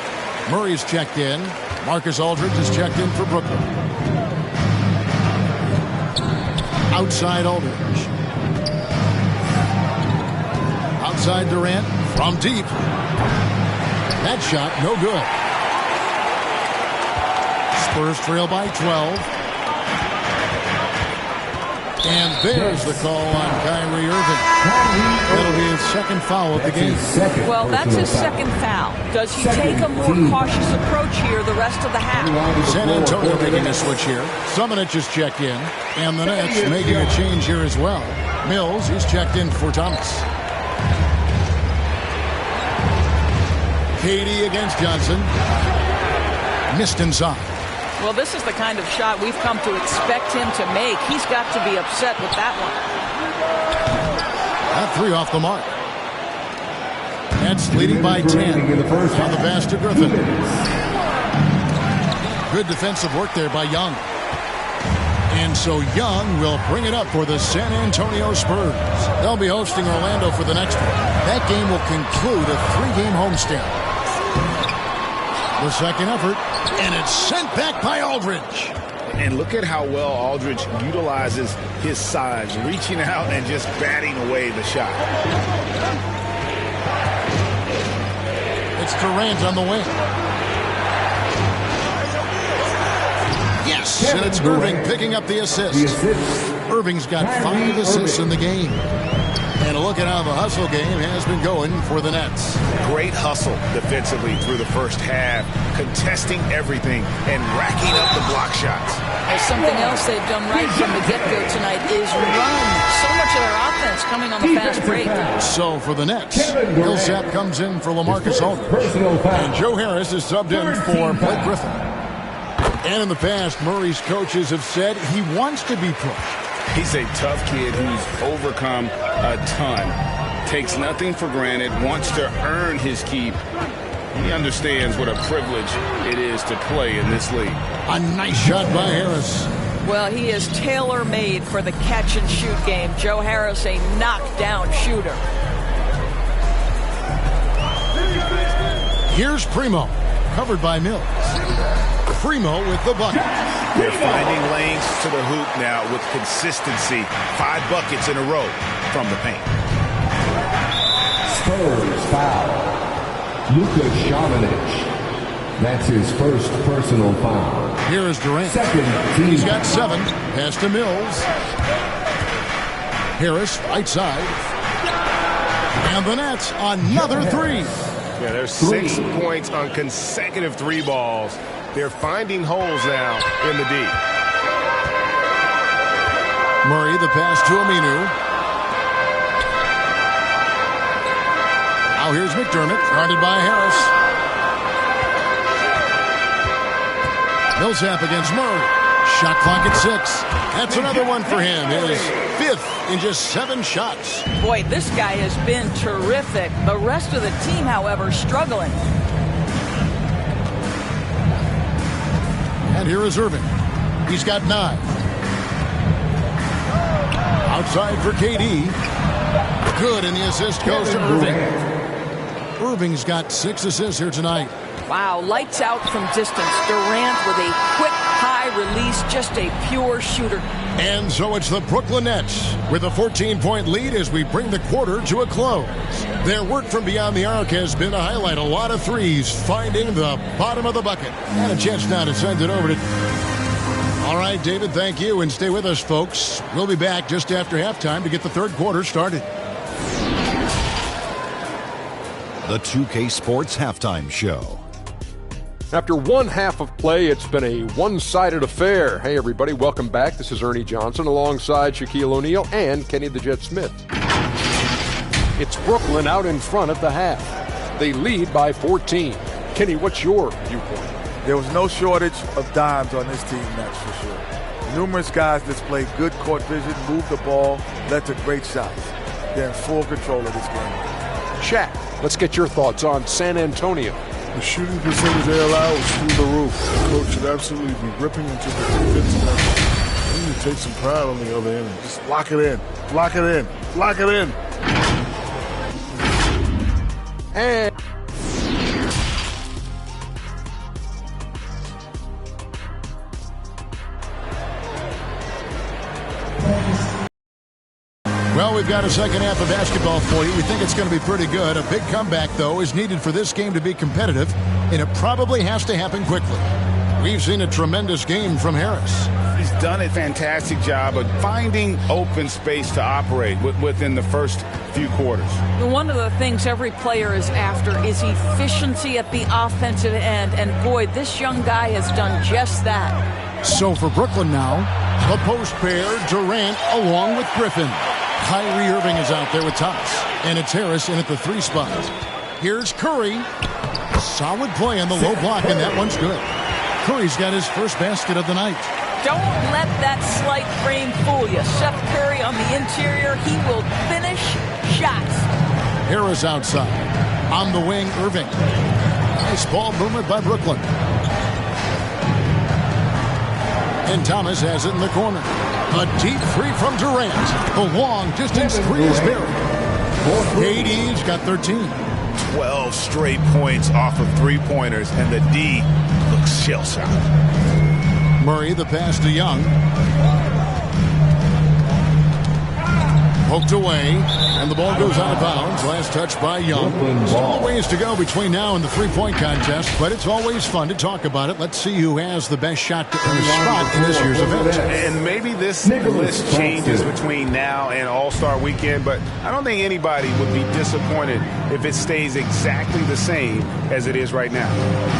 Murray's checked in. Marcus Aldridge is checked in for Brooklyn. Outside Aldridge. Outside Durant from deep. That shot, no good. Spurs trail by 12. And there's the call on Kyrie Irving. That'll be his second foul of the game. Well, that's his second foul. Does he take a more cautious approach here the rest of the half? San Antonio making a switch here. Summonich is checked in. And the Nets making a change here as well. Mills is checked in for Thomas. KD against Johnson. Missed inside. Well, this is the kind of shot we've come to expect him to make. He's got to be upset with that one. That 3 off the mark. Nets leading by 10 on the pass to Griffin. Good defensive work there by Young. And so Young will bring it up for the San Antonio Spurs. They'll be hosting Orlando for the next one. That game will conclude a 3-game homestand. The second effort, and it's sent back by Aldridge. And look at how well Aldridge utilizes his size, reaching out and just batting away the shot. It's Durant on the wing. Yes, and it's Irving picking up the assist. Irving's got 5 assists in the game. And look at how the hustle game has been going for the Nets. Great hustle defensively through the first half, contesting everything and racking up the block shots. There's something else they've done right from the get-go tonight is run. So much of their offense coming on the fast break. So for the Nets, Millsap comes in for LaMarcus Aldridge. And Joe Harris is subbed in for Blake Griffin. And in the past, Murray's coaches have said he wants to be pushed. He's a tough kid who's overcome a ton, takes nothing for granted, wants to earn his keep. He understands what a privilege it is to play in this league. A nice shot by Harris. Well, he is tailor-made for the catch-and-shoot game. Joe Harris, a knockdown shooter. Here's Primo. recovered by Mills. Primo with the bucket. They're finding lanes to the hoop now with consistency. 5 buckets in a row from the paint. Spurs foul. Luka Šamanić. That's his first personal foul. Here is Durant. Second team. He's got 7. Pass to Mills. Harris, right side. And the Nets, another 3. Yeah, there's 6 points on consecutive 3 balls. They're finding holes now in the D. Murray, the pass to Aminu. Now here's McDermott, guarded by Harris. Millsap against Murray. Shot clock at 6. That's another one for him. His 5th in just 7 shots. Boy, this guy has been terrific. The rest of the team, however, struggling. And here is Irving. He's got 9. Outside for KD. Good, and the assist goes to Irving. Irving's got 6 assists here tonight. Wow, lights out from distance. Durant with a quick, high release, just a pure shooter. And so it's the Brooklyn Nets with a 14-point lead as we bring the quarter to a close. Their work from beyond the arc has been to highlight a lot of threes, finding the bottom of the bucket. And a chance now to send it over to... All right, David, thank you, and stay with us, folks. We'll be back just after halftime to get the third quarter started. The 2K Sports Halftime Show. After one half of play, it's been a one-sided affair. Hey, everybody, welcome back. This is Ernie Johnson alongside Shaquille O'Neal and Kenny the Jet Smith. It's Brooklyn out in front at the half. They lead by 14. Kenny, what's your viewpoint? There was no shortage of dimes on this team, that's for sure. Numerous guys displayed good court vision, moved the ball, led to great shots. They're in full control of this game. Shaq, let's get your thoughts on San Antonio. The shooting percentage they allow is through the roof. The coach should absolutely be ripping into the defensive effort. They need to take some pride on the other end and just lock it in. Lock it in. Lock it in. And well, we've got a second half of basketball for you. We think it's going to be pretty good. A big comeback, though, is needed for this game to be competitive, and it probably has to happen quickly. We've seen a tremendous game from Harris. He's done a fantastic job of finding open space to operate within the first few quarters. One of the things every player is after is efficiency at the offensive end, and boy, this young guy has done just that. So for Brooklyn now, the post pair, Durant along with Griffin. Kyrie Irving is out there with Thomas, and it's Harris in at the 3 spot. Here's Curry. Solid play on the low block, and that one's good. Curry's got his first basket of the night. Don't let that slight frame fool you. Seth Curry on the interior, he will finish shots. Harris outside. On the wing, Irving. Nice ball movement by Brooklyn. And Thomas has it in the corner. A deep 3 from Durant. The long distance 3 is buried. KD's got 13. 12 straight points off of 3-pointers, and the D looks shell-shocked. Murray, the pass to Young. Poked away, and the ball goes out of bounds. Last touch by Young. Still a ways to go between now and the 3-point contest, but it's always fun to talk about it. Let's see who has the best shot to earn a spot in this year's event. And maybe this list changes between now and All-Star Weekend, but I don't think anybody would be disappointed if it stays exactly the same as it is right now.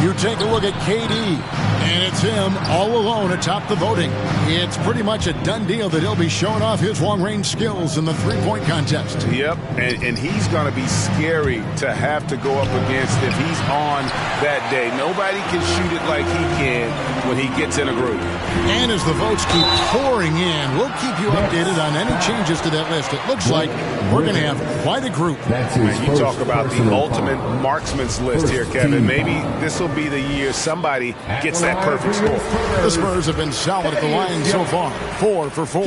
You take a look at KD, and it's him all alone atop the voting. It's pretty much a done deal that he'll be showing off his long-range skills in the 3-point contest. Yep, and he's going to be scary to have to go up against if he's on that day. Nobody can shoot it like he can. when he gets in a groove. And as the votes keep pouring in, we'll keep you updated on any changes to that list. It looks like we're going to have quite a group. You talk about the ultimate marksman's list here, Kevin. Maybe this will be the year somebody gets that perfect score. The Spurs have been solid at the line so far, 4 for 4.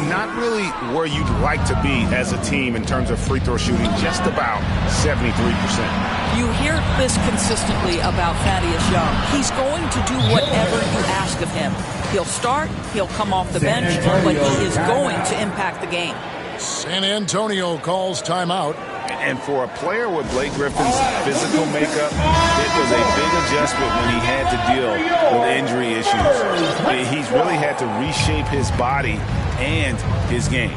Not really where you'd like to be as a team in terms of free throw shooting, just about 73%. You hear this consistently about Thaddeus Young. He's going to do whatever you ask of him. He'll start, he'll come off the bench, but he is going to impact the game. San Antonio calls timeout. And for a player with Blake Griffin's physical makeup, it was a big adjustment when he had to deal with injury issues. He's really had to reshape his body and his game.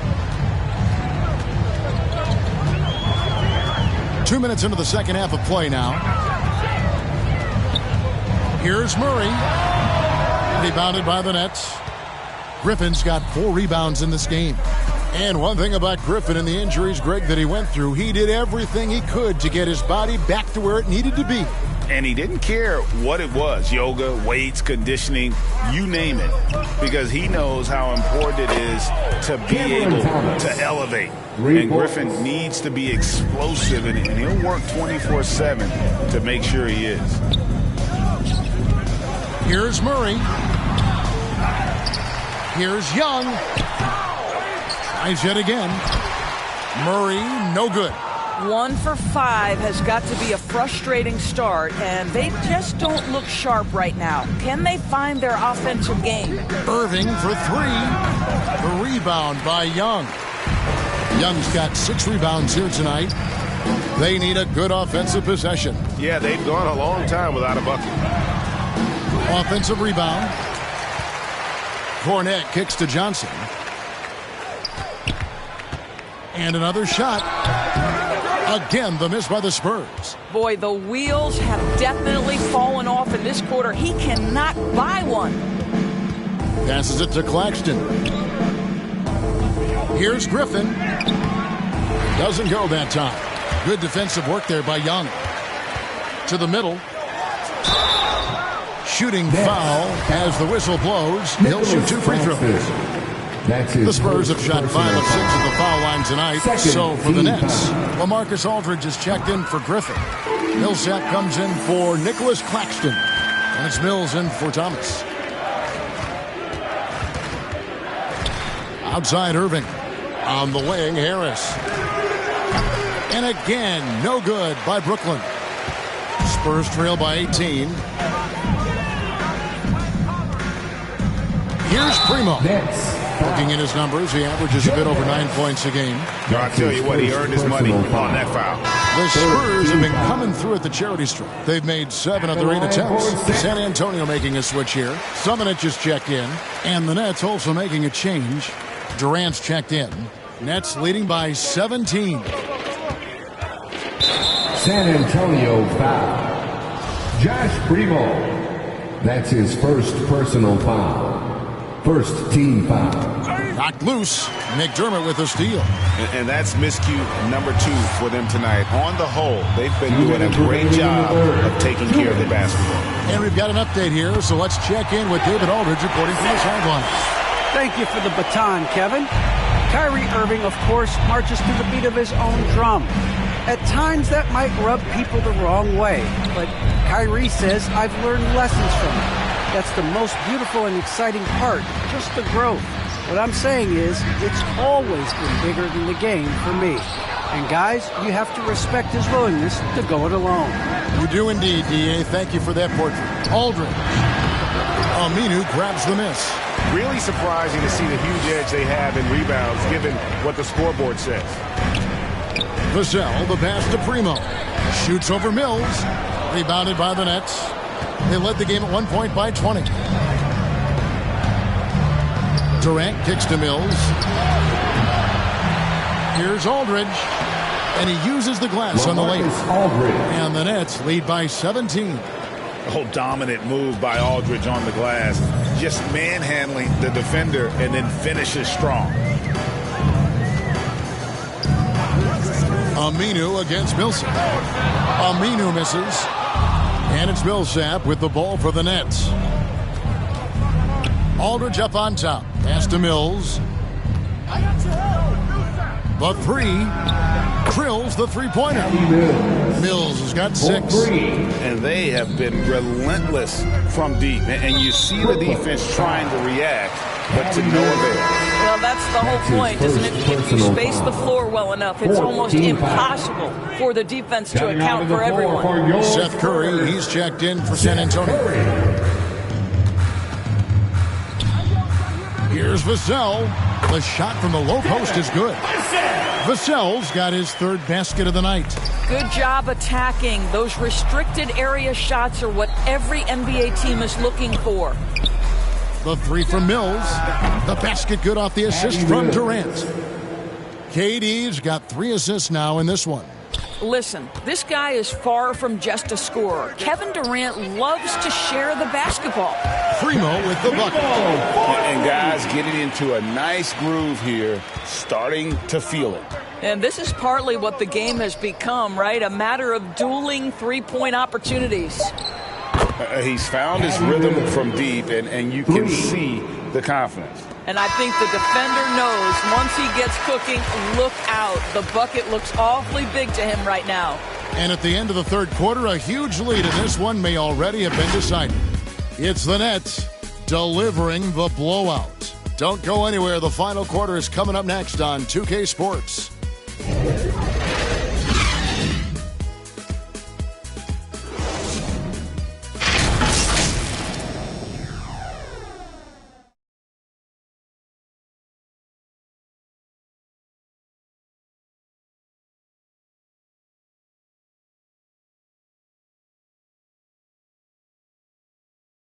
2 minutes into the second half of play now. Here's Murray. Rebounded by the Nets. Griffin's got 4 rebounds in this game. And one thing about Griffin and the injuries, Greg, that he went through, he did everything he could to get his body back to where it needed to be. And he didn't care what it was, yoga, weights, conditioning, you name it, because he knows how important it is to be able to elevate. And Griffin needs to be explosive, and he'll work 24/7 to make sure he is. Here's Murray. Here's Young. Nice yet again. Murray, no good. 1 for 5 has got to be a frustrating start, and they just don't look sharp right now. Can they find their offensive game? Irving for 3. The rebound by Young. Young's got 6 rebounds here tonight. They need a good offensive possession. Yeah, they've gone a long time without a bucket. Offensive rebound. Cornette kicks to Johnson. And another shot. Again, the miss by the Spurs. Boy, the wheels have definitely fallen off in this quarter. He cannot buy one. Passes it to Claxton. Here's Griffin. Doesn't go that time. Good defensive work there by Young. To the middle. Shooting foul as the whistle blows. He'll shoot 2 free throws. The Spurs have shot 5 of 6 at the foul line tonight. So for the Nets, LaMarcus Aldridge has checked in for Griffin. Millsap comes in for Nicholas Claxton. And it's Mills in for Thomas. Outside Irving. On the wing, Harris. And again, no good by Brooklyn. Spurs trail by 18. Here's Primo. Looking in his numbers, he averages a bit over 9 points a game. I'll tell you what, he earned his money on that foul. The Spurs have been coming through at the charity stripe. They've made 7 of their 8 attempts. San Antonio making a switch here. Summonich just checked in. And the Nets also making a change. Durant's checked in. Nets leading by 17. San Antonio foul. Josh Primo. That's his first personal foul. First team foul. Knocked loose. McDermott with a steal. And that's miscue number 2 for them tonight. On the whole, they've been doing a great job of taking care of the basketball. And we've got an update here, so let's check in with David Aldridge reporting from the sidelines. Thank you for the baton, Kevin. Kyrie Irving, of course, marches to the beat of his own drum. At times, that might rub people the wrong way, but Kyrie says, I've learned lessons from it. That's the most beautiful and exciting part, just the growth. What I'm saying is, it's always been bigger than the game for me. And guys, you have to respect his willingness to go it alone. You do indeed, D.A. Thank you for that portrait. Aldridge. Aminu grabs the miss. Really surprising to see the huge edge they have in rebounds, given what the scoreboard says. Vassell, the pass to Primo. Shoots over Mills. Rebounded by the Nets. They led the game at 1 point by 20. Durant kicks to Mills. Here's Aldridge. And he uses the glass on the lane. And the Nets lead by 17. Oh, dominant move by Aldridge on the glass. Just manhandling the defender and then finishes strong. Aminu against Millsap. Aminu misses. And it's Millsap with the ball for the Nets. Aldridge up on top. Pass to Mills. The three. Drills the three-pointer. Mills has got 6. And they have been relentless from deep. And you see the defense trying to react, but to no avail. Well, that's the whole point, isn't it? If you space the floor well enough, it's almost impossible for the defense to account for everyone. Seth Curry, he's checked in for San Antonio. Here's Vassell. The shot from the low post is good. Vassell's got his 3rd basket of the night. Good job attacking. Those restricted area shots are what every NBA team is looking for. The 3 from Mills. The basket good off the assist from Durant. KD's got 3 assists now in this one. Listen, this guy is far from just a scorer. Kevin Durant loves to share the basketball. Primo with the bucket. And guys getting into a nice groove here, starting to feel it. And this is partly what the game has become, right? A matter of dueling three-point opportunities. He's found his rhythm from deep, and you can see the confidence. And I think the defender knows once he gets cooking, look out. The bucket looks awfully big to him right now. And at the end of the 3rd quarter, a huge lead in this one may already have been decided. It's the Nets delivering the blowout. Don't go anywhere. The final quarter is coming up next on 2K Sports.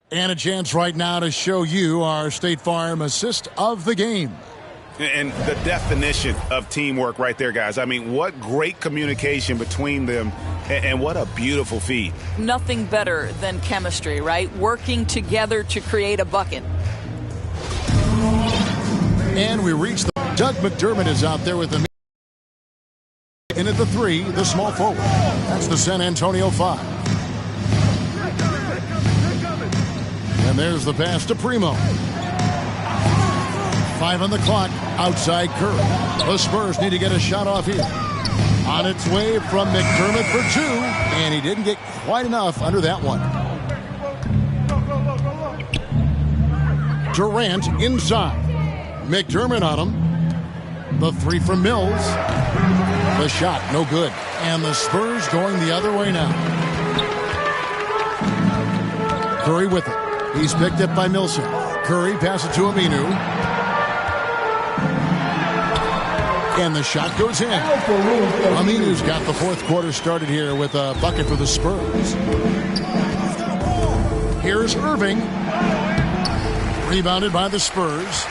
And a chance right now to show you our State Farm assist of the game. And the definition of teamwork right there, guys. I mean, what great communication between them, and what a beautiful feed. Nothing better than chemistry, right? Working together to create a bucket. And we reach the... Doug McDermott is out there with the... In at the 3, the small forward. That's the San Antonio 5. And there's the pass to Primo. 5 on the clock. Outside Curry. The Spurs need to get a shot off here. On its way from McDermott for 2. And he didn't get quite enough under that one. Durant inside. McDermott on him. The 3 from Mills. The shot, no good. And the Spurs going the other way now. Curry with it. He's picked up by Millsap. Curry passes to Aminu. And the shot goes in. Aminu's got the 4th quarter started here with a bucket for the Spurs. Here's Irving. Rebounded by the Spurs.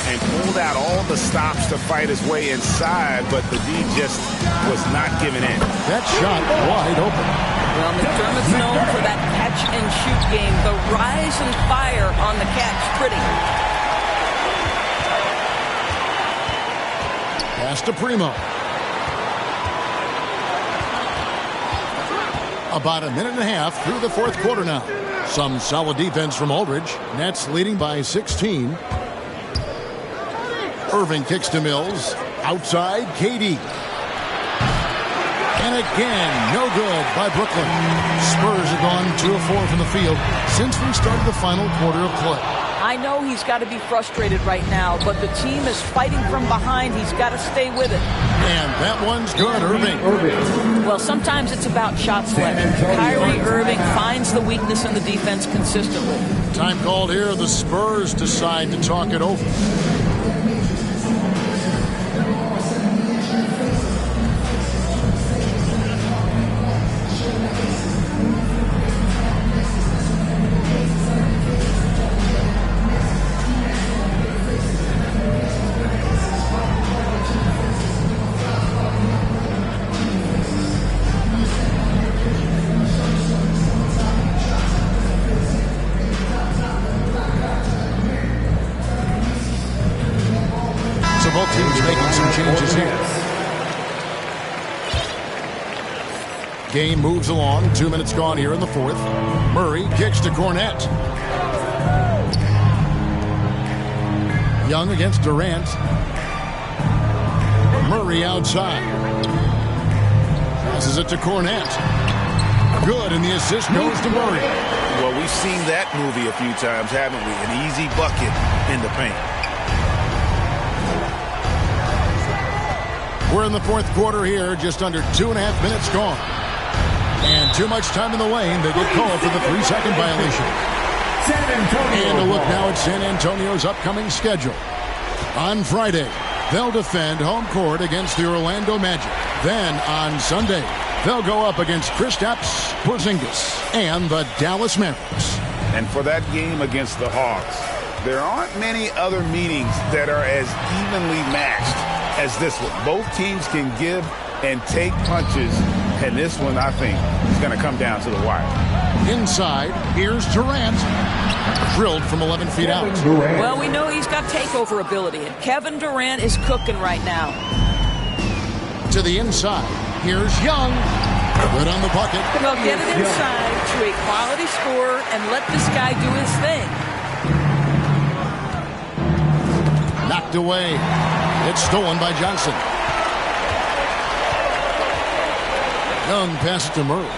And pulled out all the stops to fight his way inside, but the D just was not giving in. That shot wide open. Well, McDermott's known for that catch-and-shoot game. The rise and fire on the catch. Pretty. Pass to Primo. About a minute and a half through the 4th quarter now. Some solid defense from Aldridge. Nets leading by 16. Irving kicks to Mills. Outside, KD. And again, no good by Brooklyn. Spurs have gone 2 of 4 from the field since we started the final quarter of play. I know he's got to be frustrated right now, but the team is fighting from behind. He's got to stay with it. And that one's good, Irving. Well, sometimes it's about shot selection. Kyrie Irving finds the weakness in the defense consistently. Time called here. The Spurs decide to talk it over. Both teams making some changes here. Game moves along. 2 minutes gone here in the 4th. Murray kicks to Cornette. Young against Durant. Murray outside. Passes it to Cornette. Good, and the assist goes to Murray. Well, we've seen that movie a few times, haven't we? An easy bucket in the paint. We're in the fourth quarter here, just under 2.5 minutes gone. And too much time in the lane. They get called for the 3-second violation. And a look now at San Antonio's upcoming schedule. On Friday, they'll defend home court against the Orlando Magic. Then on Sunday, they'll go up against Kristaps Porzingis and the Dallas Mavericks. And for that game against the Hawks, there aren't many other meetings that are as evenly matched as this one. Both teams can give and take punches, and this one, I think, is going to come down to the wire. Inside, here's Durant. Drilled from 11 feet out. Well, we know he's got takeover ability, and Kevin Durant is cooking right now. To the inside, here's Young. Good on the bucket. Well, get it inside to a quality scorer and let this guy do his thing. Knocked away. It's stolen by Johnson. Young passes to Murray.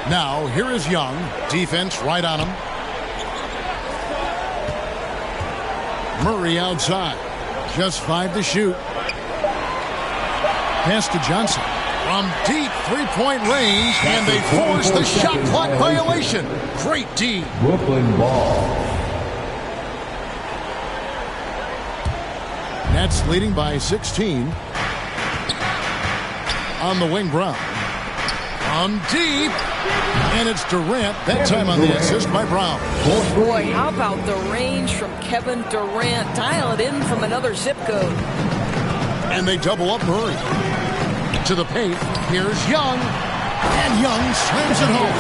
Now, here is Young. Defense right on him. Murray outside. Just 5 to shoot. Pass to Johnson. From deep three-point range, and they force the shot clock violation. Great D. Brooklyn ball. Nets leading by 16. On the wing, Brown. From deep. And it's Durant, that time on the assist by Brown. Boy, how about the range from Kevin Durant? Dial it in from another zip code. And they double up Murray. To the paint, here's Young. And Young slams it home.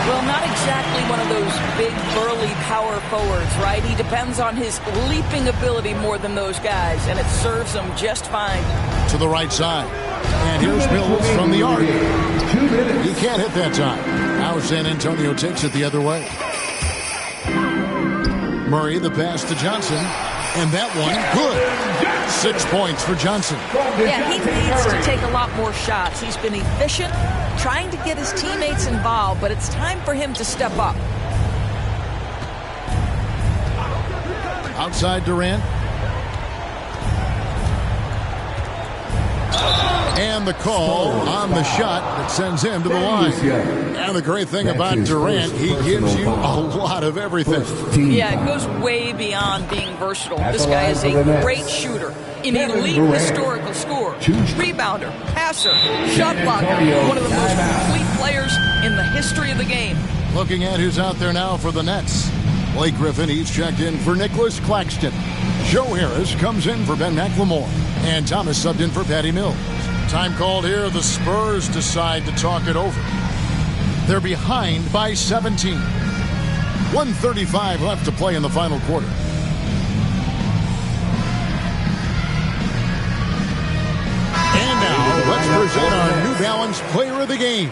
Well, not exactly one of those big, burly power forwards, right? He depends on his leaping ability more than those guys, and it serves him just fine. To the right side. And here's Mills from the arc. He can't hit that time. Now San Antonio takes it the other way. Murray, the pass to Johnson. And that one, good. 6 points for Johnson. Yeah, he needs to take a lot more shots. He's been efficient, trying to get his teammates involved, but it's time for him to step up. Outside Durant. And the call on the shot that sends him to the line. And the great thing about Durant, he gives you a lot of everything. Yeah, it goes way beyond being versatile. This guy is a great shooter, an elite historical scorer, rebounder, passer, shot blocker, one of the most complete players in the history of the game. Looking at who's out there now for the Nets. Blake Griffin, he's checked in for Nicholas Claxton. Joe Harris comes in for Ben McLemore. And Thomas subbed in for Patty Mills. Time called here. The Spurs decide to talk it over. They're behind by 17. 1:35 left to play in the final quarter. And now, let's present our New Balance player of the game,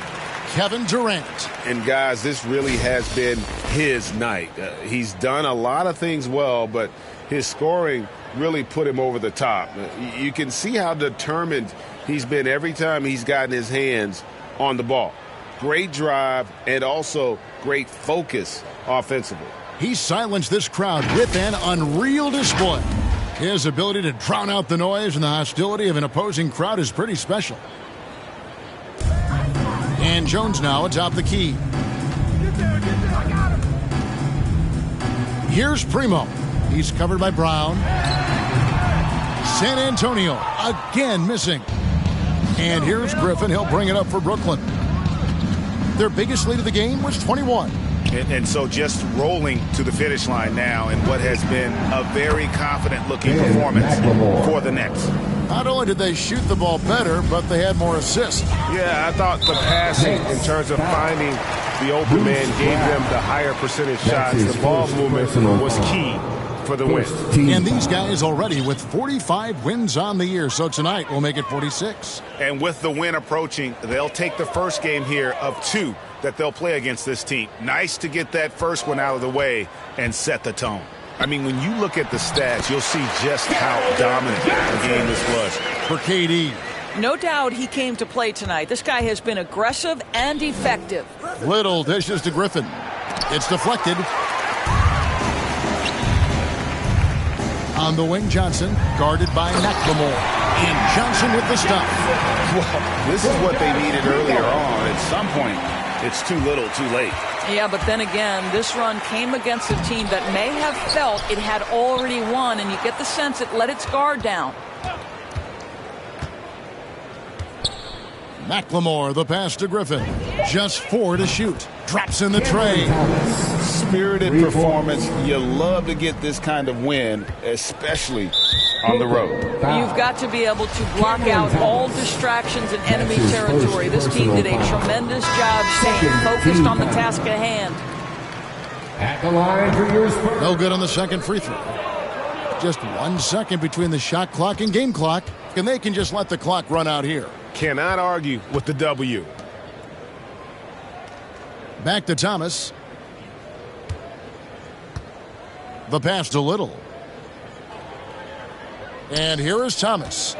Kevin Durant. And guys, this really has been his night. He's done a lot of things well, but his scoring really put him over the top. You can see how determined he's been every time he's gotten his hands on the ball. Great drive and also great focus offensively. He silenced this crowd with an unreal display. His ability to drown out the noise and the hostility of an opposing crowd is pretty special. And Jones now atop the key. Here's Primo. He's covered by Brown. San Antonio again missing. And here's Griffin. He'll bring it up for Brooklyn. Their biggest lead of the game was 21. And so just rolling to the finish line now in what has been a very confident-looking performance for the Nets. Not only did they shoot the ball better, but they had more assists. Yeah, I thought the passing in terms of finding the open man gave them the higher percentage shots. The ball movement was key for the win. And these guys already with 45 wins on the year, so tonight will make it 46. And with the win approaching, they'll take the first game here of 2 that they'll play against this team. Nice to get that first one out of the way and set the tone. I mean, when you look at the stats, you'll see just how dominant the game this was. For KD. No doubt he came to play tonight. This guy has been aggressive and effective. Little dishes to Griffin. It's deflected. On the wing, Johnson, guarded by McLemore. And Johnson with the stop. Well, this is what they needed earlier on. At some point, it's too little, too late. Yeah, but then again, this run came against a team that may have felt it had already won, and you get the sense it let its guard down. McLemore, the pass to Griffin. Just 4 to shoot. Drops in the tray. Spirited performance. You love to get this kind of win, especially on the road. You've got to be able to block out all distractions in enemy territory. This team did a tremendous job staying focused on the task at hand. At the line for your Spurs. No good on the second free throw. Just 1 second between the shot clock and game clock, and they can just let the clock run out here. Cannot argue with the W. Back to Thomas. The pass to Little. And here is Thomas.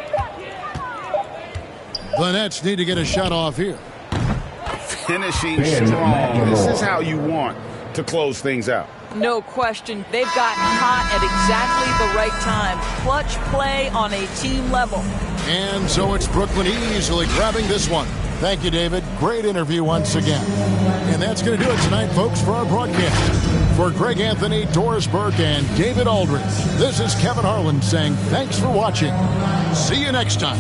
The Nets need to get a shot off here. Finishing strong. This is how you want to close things out. No question. They've gotten hot at exactly the right time. Clutch play on a team level. And so it's Brooklyn easily grabbing this one. Thank you, David. Great interview once again. And that's going to do it tonight, folks, for our broadcast. For Greg Anthony, Doris Burke, and David Aldridge, this is Kevin Harlan saying thanks for watching. See you next time.